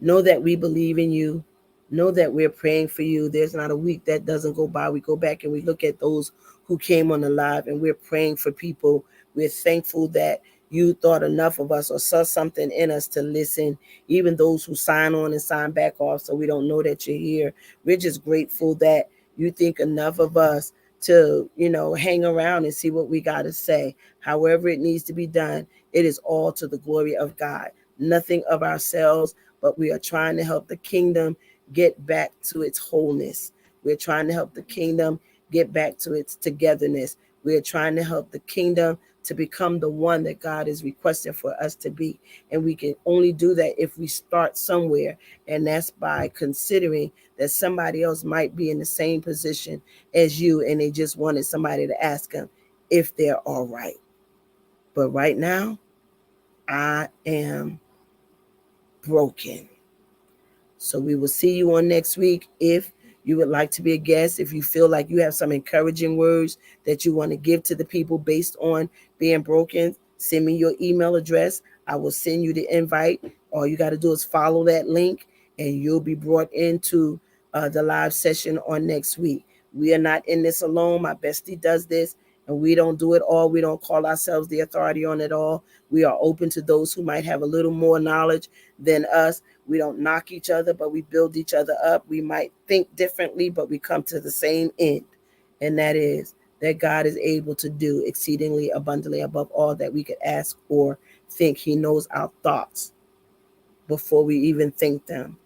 Know that we believe in you. Know that we're praying for you. There's not a week that doesn't go by. We go back and we look at those who came on the live, and we're praying for people. We're thankful that you thought enough of us or saw something in us to listen, even those who sign on and sign back off so we don't know that you're here. We're just grateful that you think enough of us to, hang around and see what we got to say. However it needs to be done, it is all to the glory of God. Nothing of ourselves, but we are trying to help the kingdom get back to its wholeness. We're trying to help the kingdom get back to its togetherness. We're trying to help the kingdom to become the one that God is requesting for us to be. And we can only do that if we start somewhere. And that's by considering that somebody else might be in the same position as you, and they just wanted somebody to ask them if they're all right. But right now, I am broken. So we will see you on next week. If you would like to be a guest, if you feel like you have some encouraging words that you want to give to the people based on being broken, send me your email address. I will send you the invite. All you got to do is follow that link and you'll be brought into the live session on next week. We are not in this alone. My bestie does this, and we don't do it all. We don't call ourselves the authority on it all. We are open to those who might have a little more knowledge than us. We don't knock each other, but we build each other up. We might think differently, but we come to the same end, and that is that God is able to do exceedingly abundantly above all that we could ask or think. He knows our thoughts before we even think them.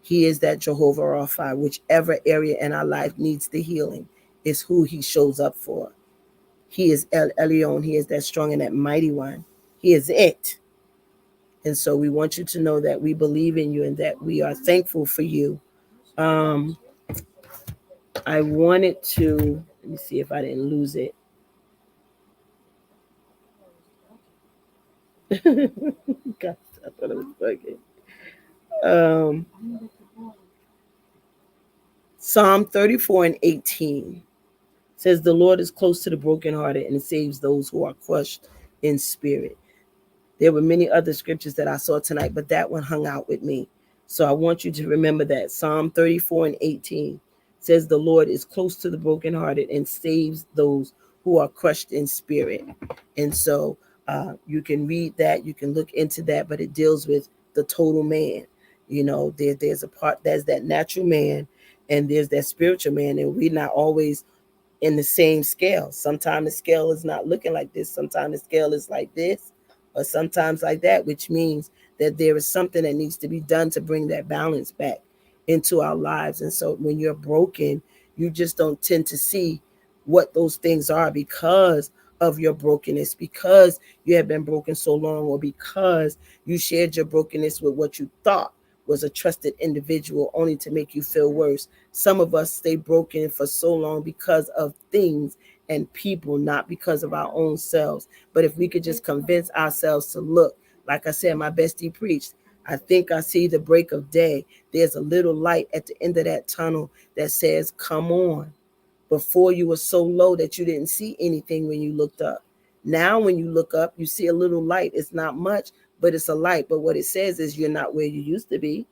He is that Jehovah Rapha. Whichever area in our life needs the healing is who he shows up for. He is El Elyon. He is that strong and that mighty one. He is it. And so we want you to know that we believe in you and that we are thankful for you. I wanted to, let me see if I didn't lose it. God, I thought it was bugging. Psalm 34 and 18 says, the Lord is close to the brokenhearted and saves those who are crushed in spirit. There were many other scriptures that I saw tonight, but that one hung out with me. So I want you to remember that. Psalm 34 and 18 says, the Lord is close to the brokenhearted and saves those who are crushed in spirit. And so you can read that, you can look into that, but it deals with the total man. You know, there's a part, there's that natural man and there's that spiritual man, and we're not always in the same scale. Sometimes the scale is not looking like this. Sometimes the scale is like this, or sometimes like that, which means that there is something that needs to be done to bring that balance back into our lives. And so when you're broken, you just don't tend to see what those things are because of your brokenness, because you have been broken so long, or because you shared your brokenness with what you thought was a trusted individual only to make you feel worse. Some of us stay broken for so long because of things and people, not because of our own selves. But if we could just convince ourselves to look, like I said, my bestie preached, I think I see the break of day. There's a little light at the end of that tunnel that says, come on. Before you were so low that you didn't see anything when you looked up. Now when you look up, you see a little light. It's not much, but it's a light. But what it says is you're not where you used to be.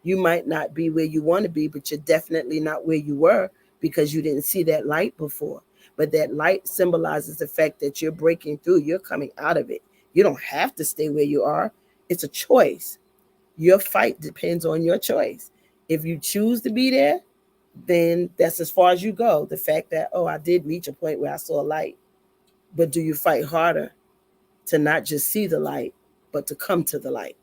You might not be where you want to be, but you're definitely not where you were because you didn't see that light before. But that light symbolizes the fact that you're breaking through. You're coming out of it. You don't have to stay where you are. It's a choice. Your fight depends on your choice. If you choose to be there, then that's as far as you go. The fact that, oh, I did reach a point where I saw a light. But do you fight harder to not just see the light, but to come to the light?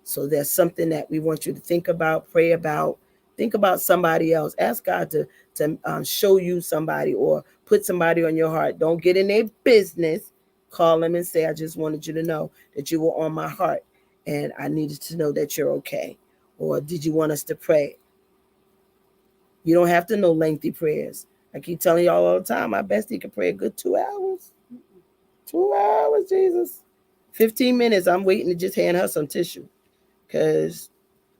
So there's something that we want you to think about, pray about, think about somebody else. Ask God to show you somebody or put somebody on your heart. Don't get in their business. Call them and say, I just wanted you to know that you were on my heart and I needed to know that you're okay. Or did you want us to pray? You don't have to know lengthy prayers. I keep telling y'all all the time, my bestie can pray a good 2 hours. 2 hours, Jesus. 15 minutes, I'm waiting to just hand her some tissue. Because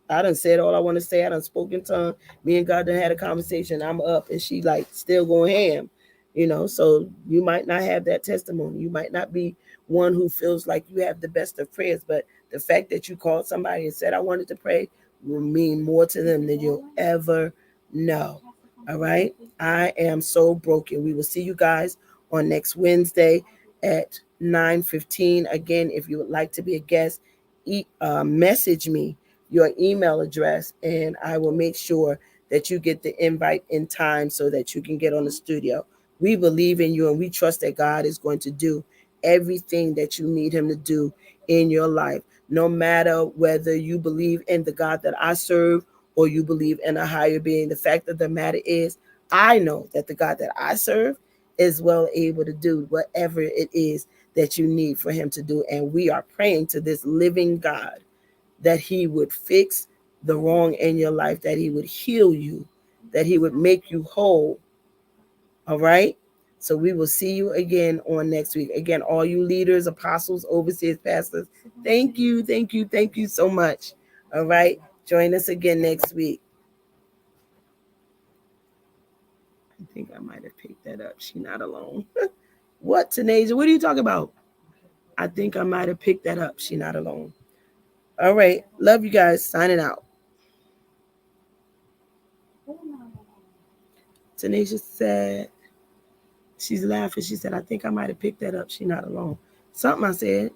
I done said all I want to say. I done spoke in tongue. Me and God done had a conversation. I'm up and she like still going ham. You know, so you might not have that testimony. You might not be one who feels like you have the best of prayers. But the fact that you called somebody and said, I wanted to pray will mean more to them than you'll ever know. All right. I am so broken. We will see you guys on next Wednesday at 9:15. Again, if you would like to be a guest, message me your email address and I will make sure that you get the invite in time so that you can get on the studio. We believe in you and we trust that God is going to do everything that you need him to do in your life, no matter whether you believe in the God that I serve or you believe in a higher being. The fact of the matter is, I know that the God that I serve is well able to do whatever it is that you need for him to do. And we are praying to this living God that he would fix the wrong in your life, that he would heal you, that he would make you whole. All right. So we will see you again on next week. Again, all you leaders, apostles, overseers, pastors, thank you. Thank you. Thank you so much. All right. Join us again next week. I think I might have picked that up. She not alone. What, Tanasia? What are you talking about? I think I might have picked that up. She not alone. All right. Love you guys. Signing out. Tanisha said, she's laughing. She said, I think I might have picked that up. She not alone. Something I said.